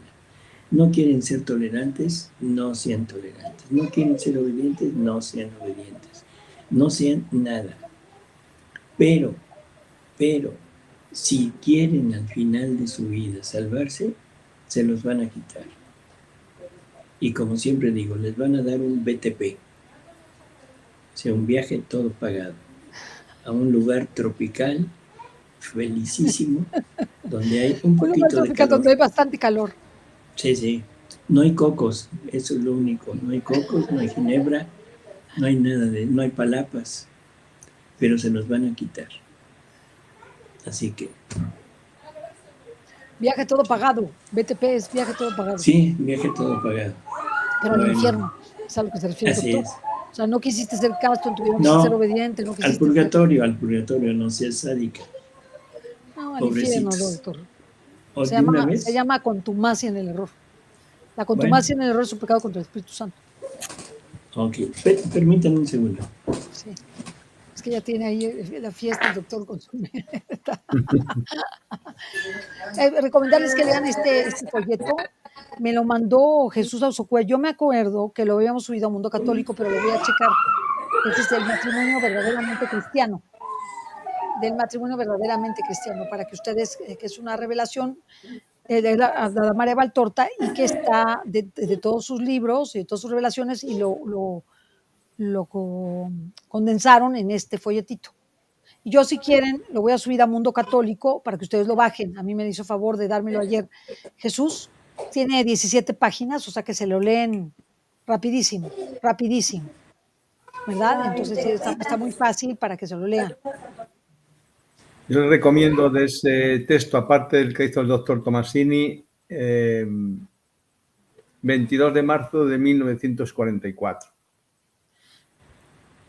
¿No quieren ser tolerantes? No sean tolerantes. ¿No quieren ser obedientes? No sean obedientes. No sean nada. Pero, si quieren al final de su vida salvarse, se los van a quitar. Y como siempre digo, les van a dar un BTP, o sea, un viaje todo pagado, a un lugar tropical, felicísimo, donde hay un Un lugar poquito de tropical calor. donde hay bastante calor. Sí, sí. No hay cocos, eso es lo único. No hay cocos, no hay ginebra, no hay nada no hay palapas, pero se los van a quitar. Así que, Viaje todo pagado. BTP es viaje todo pagado. sí, viaje todo pagado. Pero al Bueno, infierno, es a lo que se refiere el así doctor. es. O sea, no quisiste ser casto en tu vida, no quisiste ser No, obediente, no al quisiste ser... purgatorio, no seas sádica. No, al infierno, Pobrecitos. doctor. ¿O de una Se vez? llama contumacia en el error. La Bueno, contumacia en el error es un pecado contra el Espíritu Santo. ok. Permítanme un segundo. Sí. Es que ya tiene ahí la fiesta el doctor con su recomendarles que lean este folleto. Me lo mandó Jesús Ausocuel. Yo me acuerdo que lo habíamos subido a Mundo Católico, pero lo voy a checar. Ese es el matrimonio verdaderamente cristiano. Del matrimonio verdaderamente cristiano, para que ustedes, que es una revelación de la María Valtorta y que está de todos sus libros y de todas sus revelaciones y lo condensaron en este folletito. Y yo, si quieren, lo voy a subir a Mundo Católico para que ustedes lo bajen. A mí me hizo favor de dármelo ayer Jesús. Tiene 17 páginas, o sea que se lo leen rapidísimo, rapidísimo, ¿verdad? Entonces sí, está muy fácil para que se lo lean. Yo les recomiendo de ese texto, aparte del que hizo el doctor Tomasini, 22 de marzo de 1944,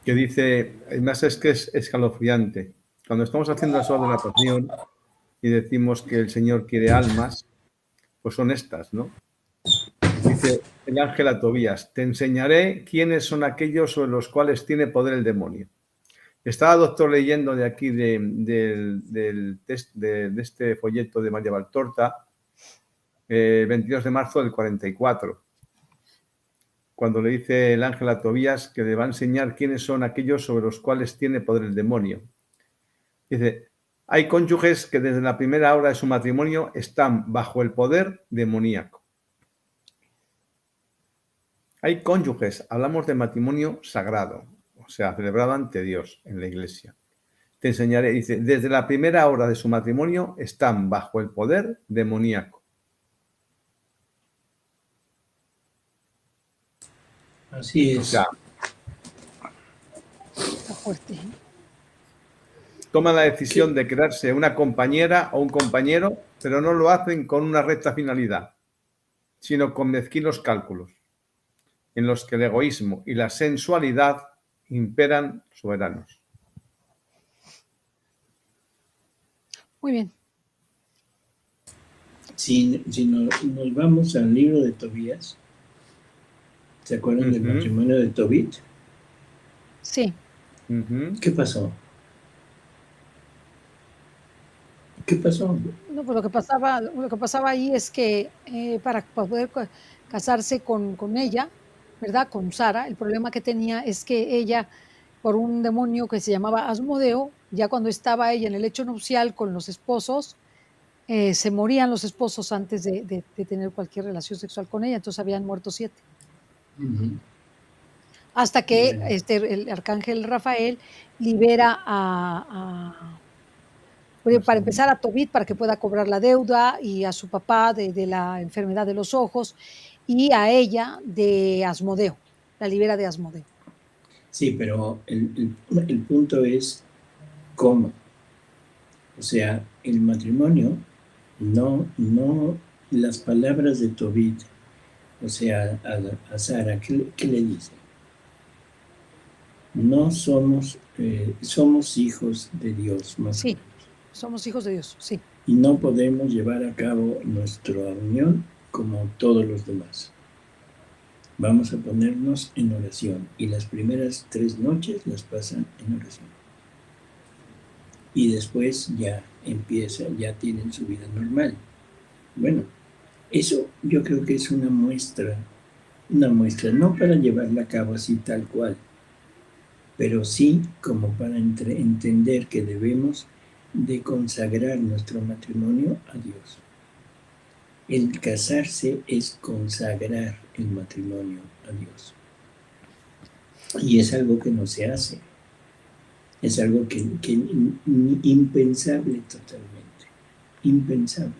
que dice, además es que es escalofriante. Cuando estamos haciendo las obras de la pasión y decimos que el Señor quiere almas, pues son estas, ¿no? Dice el ángel a Tobías, te enseñaré quiénes son aquellos sobre los cuales tiene poder el demonio. Estaba, doctor, leyendo de aquí de este folleto de María Valtorta, 22 de marzo del 44, cuando le dice el ángel a Tobías que le va a enseñar quiénes son aquellos sobre los cuales tiene poder el demonio. Dice, hay cónyuges que desde la primera hora de su matrimonio están bajo el poder demoníaco. Hay cónyuges, hablamos de matrimonio sagrado, o sea, celebrado ante Dios en la iglesia. Te enseñaré, dice, desde la primera hora de su matrimonio están bajo el poder demoníaco. Así O es. sea, Está fuerte, ¿eh? toman la decisión de crearse una compañera o un compañero, pero no lo hacen con una recta finalidad, sino con mezquinos cálculos, en los que el egoísmo y la sensualidad imperan soberanos. Muy bien. Si nos vamos al libro de Tobías, ¿se acuerdan del matrimonio de Tobit? Sí. ¿Qué pasó? ¿Qué pasó? No, pues lo que pasaba ahí es que para poder casarse con ella, ¿verdad? Con Sara, el problema que tenía es que ella, por un demonio que se llamaba Asmodeo, ya cuando estaba ella en el lecho nupcial con los esposos, se morían los esposos antes de tener cualquier relación sexual con ella, entonces habían muerto 7. Ujú. Hasta que Bueno, el arcángel Rafael libera para empezar a Tobit para que pueda cobrar la deuda y a su papá de la enfermedad de los ojos y a ella de Asmodeo, la libera de Asmodeo. sí, pero el punto es cómo. O sea, el matrimonio, no las palabras de Tobit, o sea, a Sara, ¿qué le dice? No somos, somos hijos de Dios, más o Sí, menos. somos hijos de Dios, sí. Y no podemos llevar a cabo nuestra unión como todos los demás. Vamos a ponernos en oración y las primeras 3 noches las pasan en oración. Y después ya ya tienen su vida normal. Bueno, eso yo creo que es una muestra, no para llevarla a cabo así tal cual, pero sí como para entender que debemos de consagrar nuestro matrimonio a Dios. El casarse es consagrar el matrimonio a Dios. Y es algo que no se hace. Es algo que impensable totalmente. Impensable.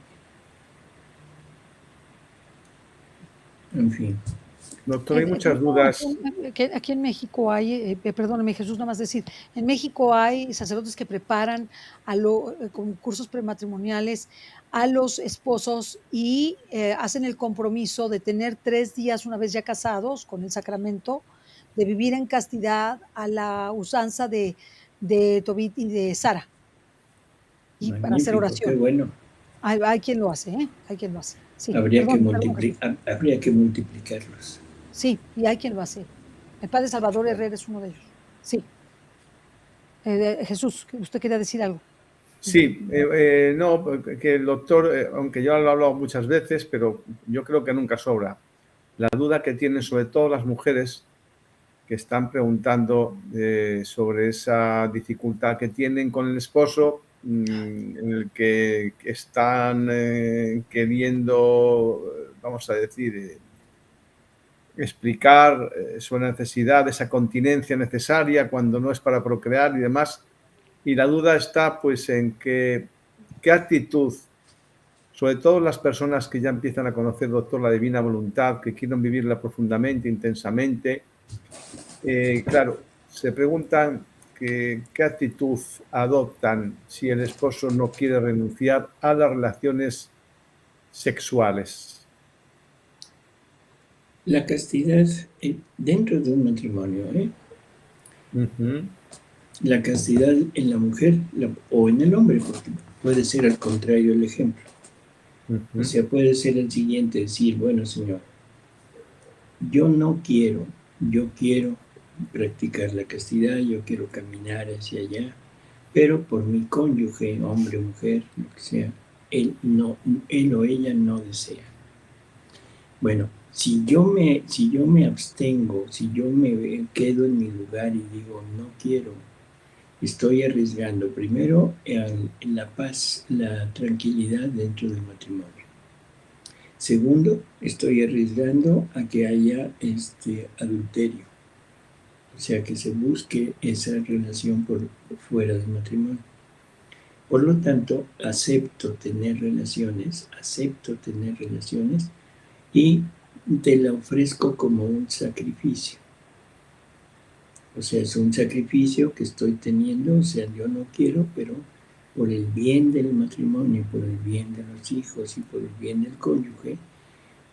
En fin. Doctor, hay muchas No, dudas. aquí en México hay, perdóname Jesús, nada más decir, en México hay sacerdotes que preparan con cursos prematrimoniales a los esposos y hacen el compromiso de tener 3 días una vez ya casados con el sacramento, de vivir en castidad a la usanza de Tobit y de Sara y para hacer Magnífico, qué oración. bueno. Hay quien lo hace, ¿eh? Hay quien lo hace. Sí, Habría que, perdón, perdón Jesús. habría que multiplicarlos. Sí, y hay quien lo hace. El padre Salvador Herrera es uno de ellos. Sí. Jesús, usted quería decir algo. Sí, no, que el doctor, aunque yo lo he hablado muchas veces, pero yo creo que nunca sobra. La duda que tienen sobre todo las mujeres que están preguntando sobre esa dificultad que tienen con el esposo, en el que están queriendo, vamos a decir, explicar su necesidad, esa continencia necesaria cuando no es para procrear y demás. Y la duda está pues en qué actitud, sobre todo las personas que ya empiezan a conocer, doctor, la divina voluntad, que quieren vivirla profundamente, intensamente, claro, se preguntan qué actitud adoptan si el esposo no quiere renunciar a las relaciones sexuales. La castidad dentro de un matrimonio, la castidad en la mujer o en el hombre, porque puede ser al contrario el ejemplo. O sea, puede ser el siguiente, decir, bueno, Señor, yo quiero practicar la castidad, yo quiero caminar hacia allá, pero por mi cónyuge, hombre o mujer, lo que sea, él o ella no desea. Bueno, si yo me abstengo, si yo me quedo en mi lugar y digo, no quiero, estoy arriesgando primero la paz, la tranquilidad dentro del matrimonio. Segundo, estoy arriesgando a que haya adulterio, o sea, que se busque esa relación por fuera del matrimonio. Por lo tanto, acepto tener relaciones y te la ofrezco como un sacrificio. O sea, es un sacrificio que estoy teniendo, o sea, yo no quiero, pero por el bien del matrimonio, por el bien de los hijos y por el bien del cónyuge,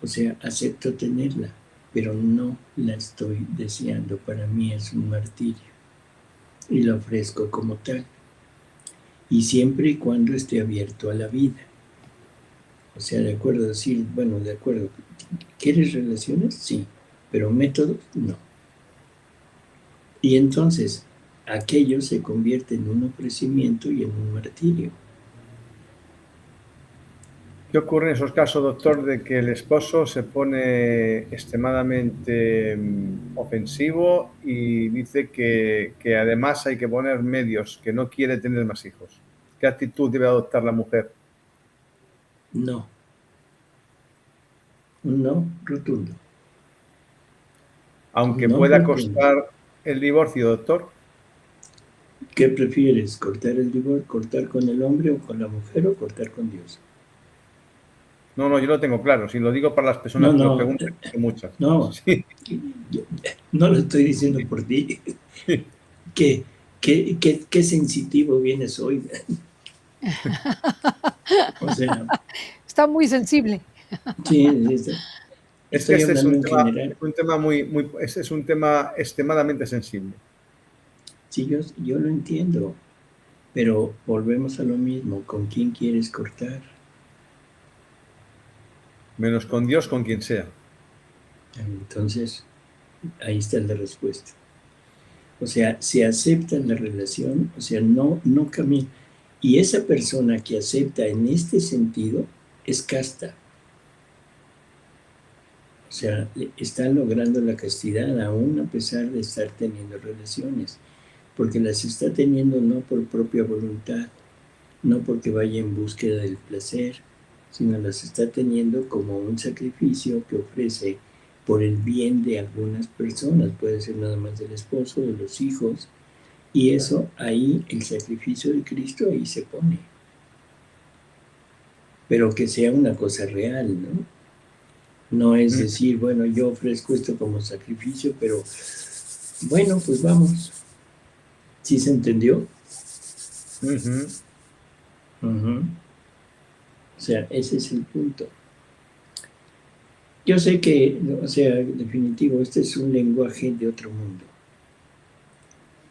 o sea, acepto tenerla, pero no la estoy deseando. Para mí es un martirio y la ofrezco como tal. Y siempre y cuando esté abierto a la vida. O sea, de acuerdo, decir, bueno, de acuerdo, ¿quieres relaciones? Sí, pero métodos, no. Y entonces, aquello se convierte en un ofrecimiento y en un martirio. ¿Qué ocurre en esos casos, doctor, de que el esposo se pone extremadamente ofensivo y dice que además hay que poner medios, que no quiere tener más hijos? ¿Qué actitud debe adoptar la mujer? No. Un no rotundo. Aunque No pueda rotundo. costar el divorcio, doctor. ¿Qué prefieres? ¿Cortar el divorcio, cortar con el hombre o con la mujer o cortar con Dios? No, yo lo tengo claro. Si lo digo para las personas que lo No, preguntan, que son muchas. no. Sí. No lo estoy diciendo por ti. Qué sensitivo vienes hoy. O sea, Está muy sensible. sí, Es que estoy este es hablando un en tema, general. este es un tema extremadamente sensible. Sí, yo lo entiendo, pero volvemos a lo mismo. ¿Con quién quieres cortar? Menos con Dios, con quien sea. Entonces, ahí está la respuesta. O sea, se acepta la relación, o sea, no camina. Y esa persona que acepta en este sentido es casta. O sea, están logrando la castidad aún a pesar de estar teniendo relaciones, porque las está teniendo no por propia voluntad, no porque vaya en búsqueda del placer, sino las está teniendo como un sacrificio que ofrece por el bien de algunas personas, puede ser nada más del esposo, de los hijos, y eso ahí, el sacrificio de Cristo ahí se pone. Pero que sea una cosa real, ¿no? No es decir, bueno, yo ofrezco esto como sacrificio, pero bueno, pues vamos. ¿Sí se entendió? O sea, ese es el punto. Yo sé que, o sea, definitivo, este es un lenguaje de otro mundo.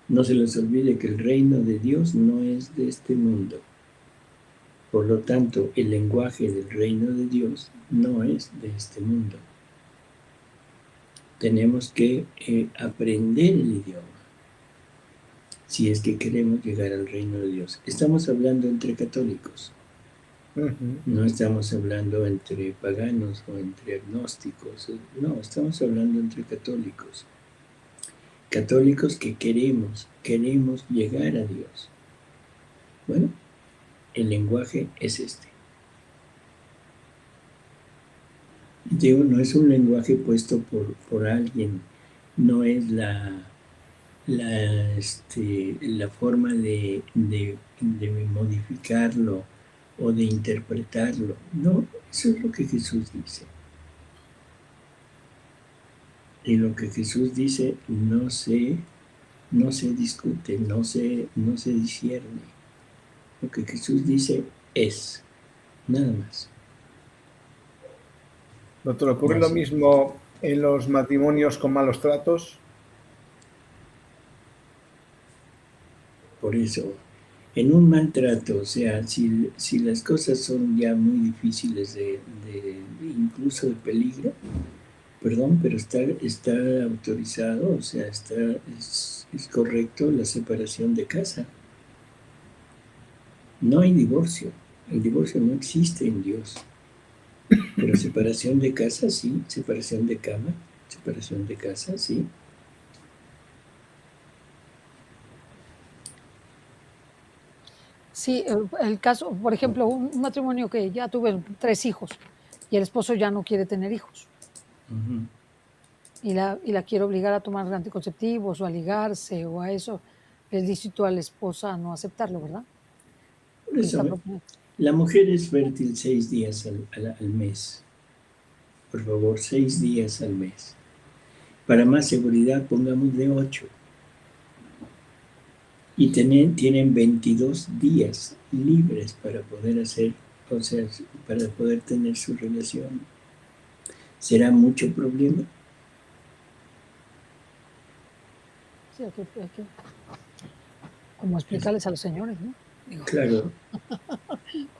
No se les olvide que el reino de Dios no es de este mundo. Por lo tanto, el lenguaje del reino de Dios no es de este mundo. Tenemos que aprender el idioma si es que queremos llegar al reino de Dios. Estamos hablando entre católicos. No estamos hablando entre paganos o entre agnósticos. No, estamos hablando entre católicos. Católicos que queremos llegar a Dios. Bueno, el lenguaje es este. Digo, no es un lenguaje puesto por alguien, no es la forma de modificarlo o de interpretarlo. No, eso es lo que Jesús dice. Y lo que Jesús dice no se discute, no se discierne. Lo que Jesús dice es, nada más. Doctor, ¿ocurre lo mismo en los matrimonios con malos tratos? Por eso, en un maltrato, o sea, si las cosas son ya muy difíciles incluso de peligro, perdón, pero está autorizado, o sea, es correcto la separación de casa. No hay divorcio. El divorcio no existe en Dios. Pero separación de casa, sí. Separación de cama, separación de casa, sí. Sí, el caso, por ejemplo, un matrimonio que ya tuve 3 hijos y el esposo ya no quiere tener hijos Ujú. y la quiere obligar a tomar anticonceptivos o a ligarse o a eso, es lícito a la esposa no aceptarlo, ¿verdad? Por Porque eso, está proponiendo. la mujer es fértil 6 días al mes. Por favor, 6 días al mes. Para más seguridad, pongamos de 8. Y tienen 22 días libres para poder hacer, o sea, para poder tener su relación. ¿Será mucho problema? Sí, como explicarles a los señores, ¿no? Digo, Claro,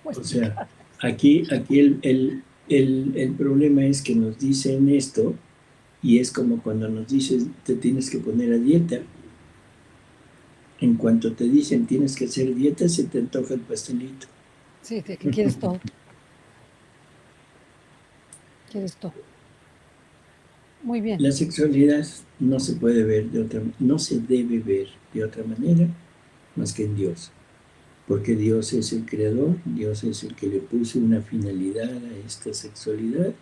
¿cómo o sea, explicar? aquí el problema es que nos dicen esto y es como cuando nos dicen te tienes que poner a dieta. En cuanto te dicen tienes que hacer dieta, se te antoja el pastelito. Sí, de que quieres todo, quieres todo. Muy bien, La sexualidad no se puede ver no se debe ver de otra manera más que en Dios, porque Dios es el creador, Dios es el que le puso una finalidad a esta sexualidad,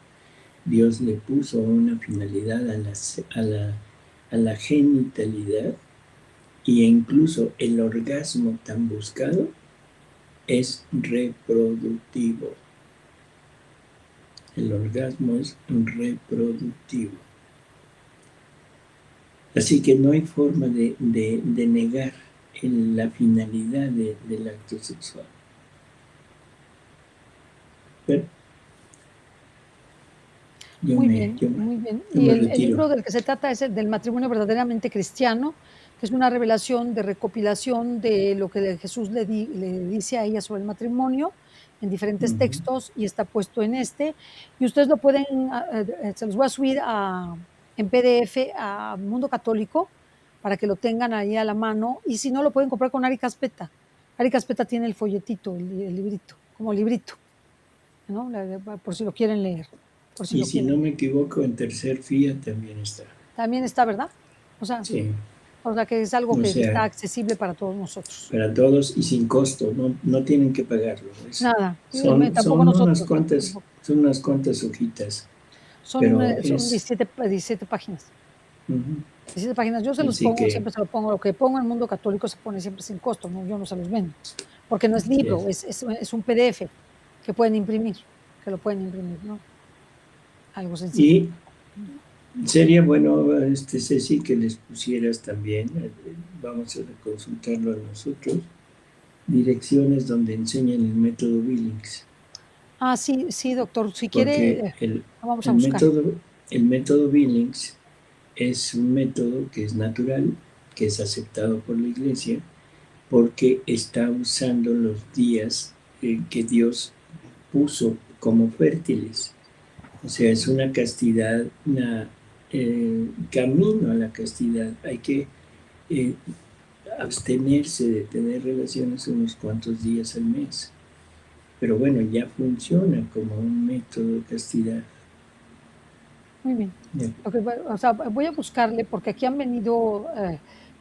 Dios le puso una finalidad a la genitalidad, y incluso el orgasmo tan buscado es reproductivo. El orgasmo es reproductivo. Así que no hay forma de negar la finalidad del acto sexual. Pero muy bien, yo muy bien. yo Y me el retiro. libro del que se trata es el del matrimonio verdaderamente cristiano, que es una revelación de recopilación de lo que Jesús le dice a ella sobre el matrimonio en diferentes Ujú. textos y está puesto en este. Y ustedes lo pueden, se los voy a subir en PDF a Mundo Católico para que lo tengan ahí a la mano. Y si no, lo pueden comprar con Ari Caspeta. Ari Caspeta tiene el folletito, el librito, como librito, ¿no? Por si lo quieren leer, por si Y lo si quieren no leer. me equivoco, en tercer FIA también está. También está, ¿verdad? O sea Sí, o sea, que es algo o que está sea, accesible para todos nosotros. para todos y sin costo, no tienen que pagarlo. Nada, tampoco nosotros, tampoco. Son unas cuantas hojitas, Son, pero son es... 17 páginas. Ujú. 17 páginas. Yo se los Así pongo, que, siempre se lo pongo. Lo que pongo en Mundo Católico se pone siempre sin costo, ¿no? Yo no se los vendo, porque no es así es. libro, es un PDF que pueden imprimir, que lo pueden imprimir, ¿no? Algo sencillo. Y sería bueno, Ceci, que les pusieras también, vamos a consultarlo a nosotros, direcciones donde enseñan el método Billings, Ah, sí, sí, doctor, si quiere, porque lo vamos a el buscar. método, el método Billings es un método que es natural, que es aceptado por la Iglesia, porque está usando los días que Dios puso como fértiles. O sea, es una castidad, camino a la castidad. Hay que eh, abstenerse de tener relaciones unos cuantos días al mes. Pero bueno, ya funciona como un método de castidad. Muy bien. Ya. O sea, voy a buscarle, porque aquí han venido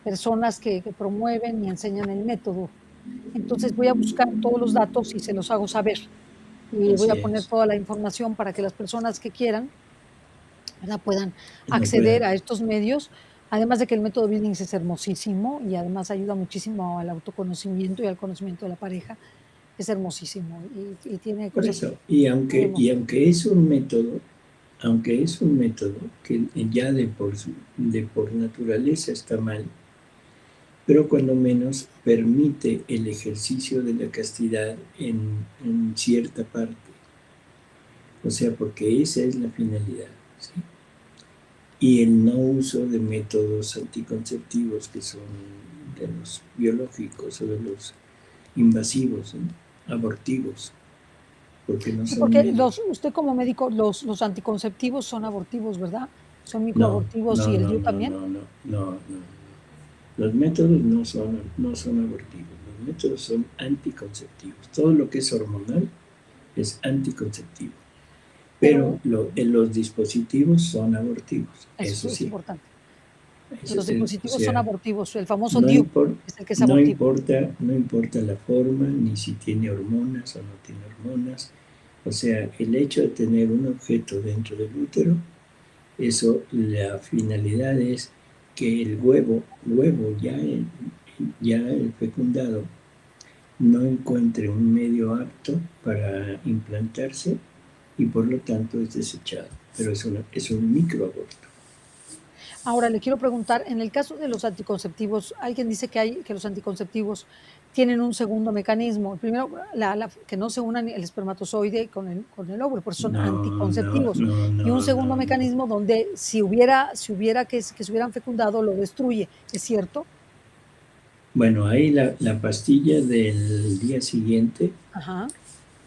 personas que promueven y enseñan el método. Entonces voy a buscar todos los datos y se los hago saber. Y voy Así a poner es. toda la información para que las personas que quieran, ¿verdad?, puedan No acceder puedan. a estos medios. Además de que el método Billings es hermosísimo y además ayuda muchísimo al autoconocimiento y al conocimiento de la pareja. Es hermosísimo y tiene Por cosas eso, muy hermosas. aunque es un método que ya de por naturaleza está mal, pero cuando menos permite el ejercicio de la castidad en cierta parte. O sea, porque esa es la finalidad. ¿Sí? Y el no uso de métodos anticonceptivos que son de los biológicos o de los invasivos, ¿no? Abortivos, porque no Sí, son porque métodos. usted como médico, los anticonceptivos son abortivos, ¿verdad? Son No, microabortivos no, y el no, DIU no, también. no, no, no, no. Los métodos no son abortivos, los métodos son anticonceptivos. Todo lo que es hormonal es anticonceptivo. Pero Pero los dispositivos son abortivos, eso eso es sí. importante. Eso Los es o dispositivos son sea, abortivos, el famoso no, DIU es el que es no abortivo. importa, no importa la forma, ni si tiene hormonas o no tiene hormonas, O sea, el hecho de tener un objeto dentro del útero, eso, la finalidad es que el huevo ya el fecundado, no encuentre un medio apto para implantarse y por lo tanto es desechado. Pero es un microaborto. Ahora le quiero preguntar, en el caso de los anticonceptivos, alguien dice que los anticonceptivos tienen un segundo mecanismo. El primero, que no se unan el espermatozoide con el óvulo, por eso son anticonceptivos. Y un segundo No. mecanismo donde si hubiera que se hubieran fecundado, lo destruye. ¿Es cierto? Bueno, ahí la pastilla del día siguiente Ajá.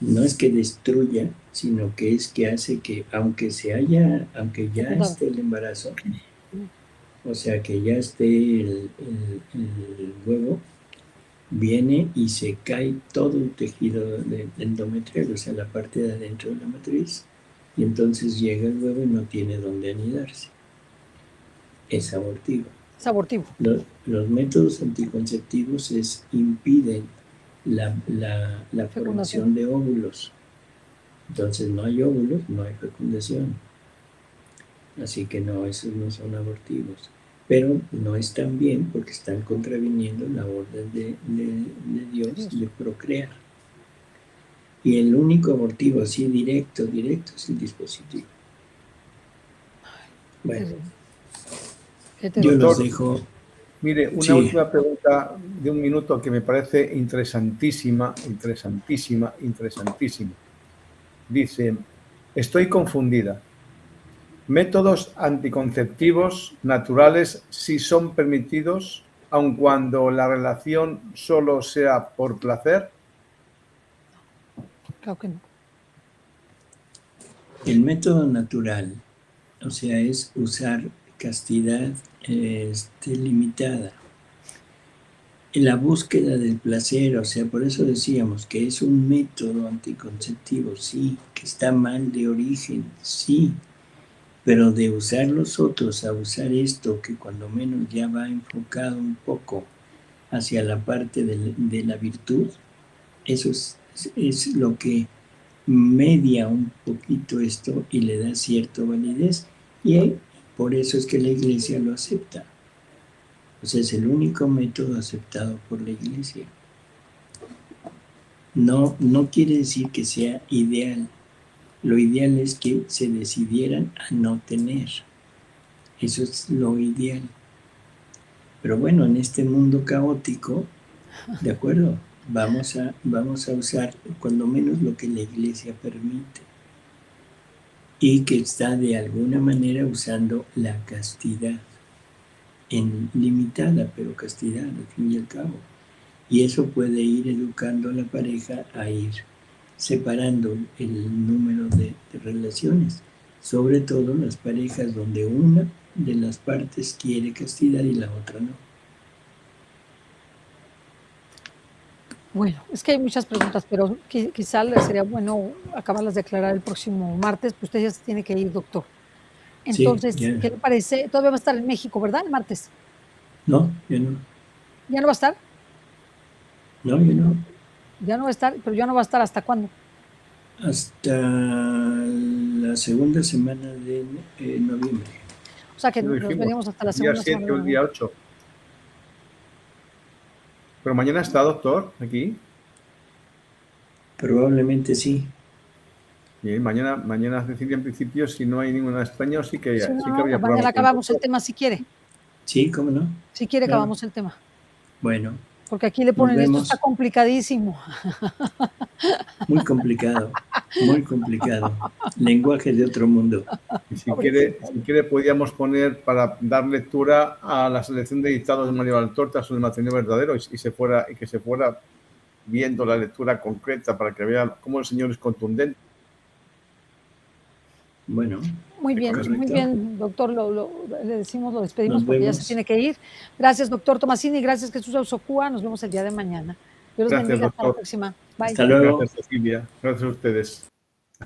no es que destruya, sino que es que hace que, aunque ya Fecundado. esté el embarazo, Mm. o sea, que ya esté el huevo, viene y se cae todo el tejido endometrial, o sea, la parte de adentro de la matriz, y entonces llega el huevo y no tiene dónde anidarse. Es abortivo. Es abortivo. Los métodos anticonceptivos impiden la formación de óvulos. Entonces no hay óvulos, no hay fecundación. Así que no, esos no son abortivos. Pero no están bien porque están contraviniendo la orden de Dios de procrear. Y el único abortivo así directo es el dispositivo. Bueno, yo los dejo. Mire, una última pregunta de un minuto que me parece interesantísima. Dice, estoy confundida. ¿Métodos anticonceptivos naturales sí son permitidos, aun cuando la relación solo sea por placer? Claro que no. El método natural, o sea, es usar castidad limitada. En la búsqueda del placer, o sea, por eso decíamos que es un método anticonceptivo, sí, que está mal de origen, sí, pero de usar los otros a usar esto, que cuando menos ya va enfocado un poco hacia la parte de la virtud, eso es lo que media un poquito esto y le da cierta validez, y por eso es que la Iglesia lo acepta. O sea, es el único método aceptado por la Iglesia. No quiere decir que sea ideal. Lo ideal es que se decidieran a no tener. Eso es lo ideal. Pero bueno, en este mundo caótico, ¿de acuerdo? Vamos a usar cuando menos lo que la Iglesia permite. Y que está de alguna manera usando la castidad. Limitada, pero castidad, al fin y al cabo. Y eso puede ir educando a la pareja a ir separando el número de relaciones, sobre todo las parejas donde una de las partes quiere castidad y la otra no. Bueno, es que hay muchas preguntas, pero quizá sería bueno acabarlas de aclarar el próximo martes, pues usted ya se tiene que ir, doctor. Entonces, Sí, ¿qué le parece? Todavía va a estar en México, ¿verdad? El martes. No, ya no. ¿Ya no va a estar? No, ya no. Ya no va a estar, pero ya no va a estar ¿hasta cuándo? Hasta la segunda semana de noviembre. O sea que nos venimos hasta la segunda semana. Día 7 o el día 8. ¿Pero mañana está, doctor, aquí? Probablemente sí. Bien, mañana Cecilia, en principio, si no hay ninguna extraña, sí que habría Mañana programa. acabamos el tema si quiere. Sí, ¿cómo no? Si quiere, Claro. acabamos el tema. Bueno. Porque aquí le ponen esto está complicadísimo. Muy complicado, muy complicado. Lenguaje de otro mundo. Y si quiere, podríamos poner para dar lectura a la selección de dictados de Mario Valtorta sobre el matrimonio verdadero y que se fuera viendo la lectura concreta para que vean cómo el Señor es contundente. Bueno. Muy bien, doctor. Le decimos, lo despedimos porque ya se tiene que ir. Gracias, doctor Tomasini. Gracias, Jesús Ausocúa. Nos vemos el día de mañana. Dios los bendiga. Hasta la próxima. Bye. Hasta luego. Gracias, Cecilia. Gracias a ustedes.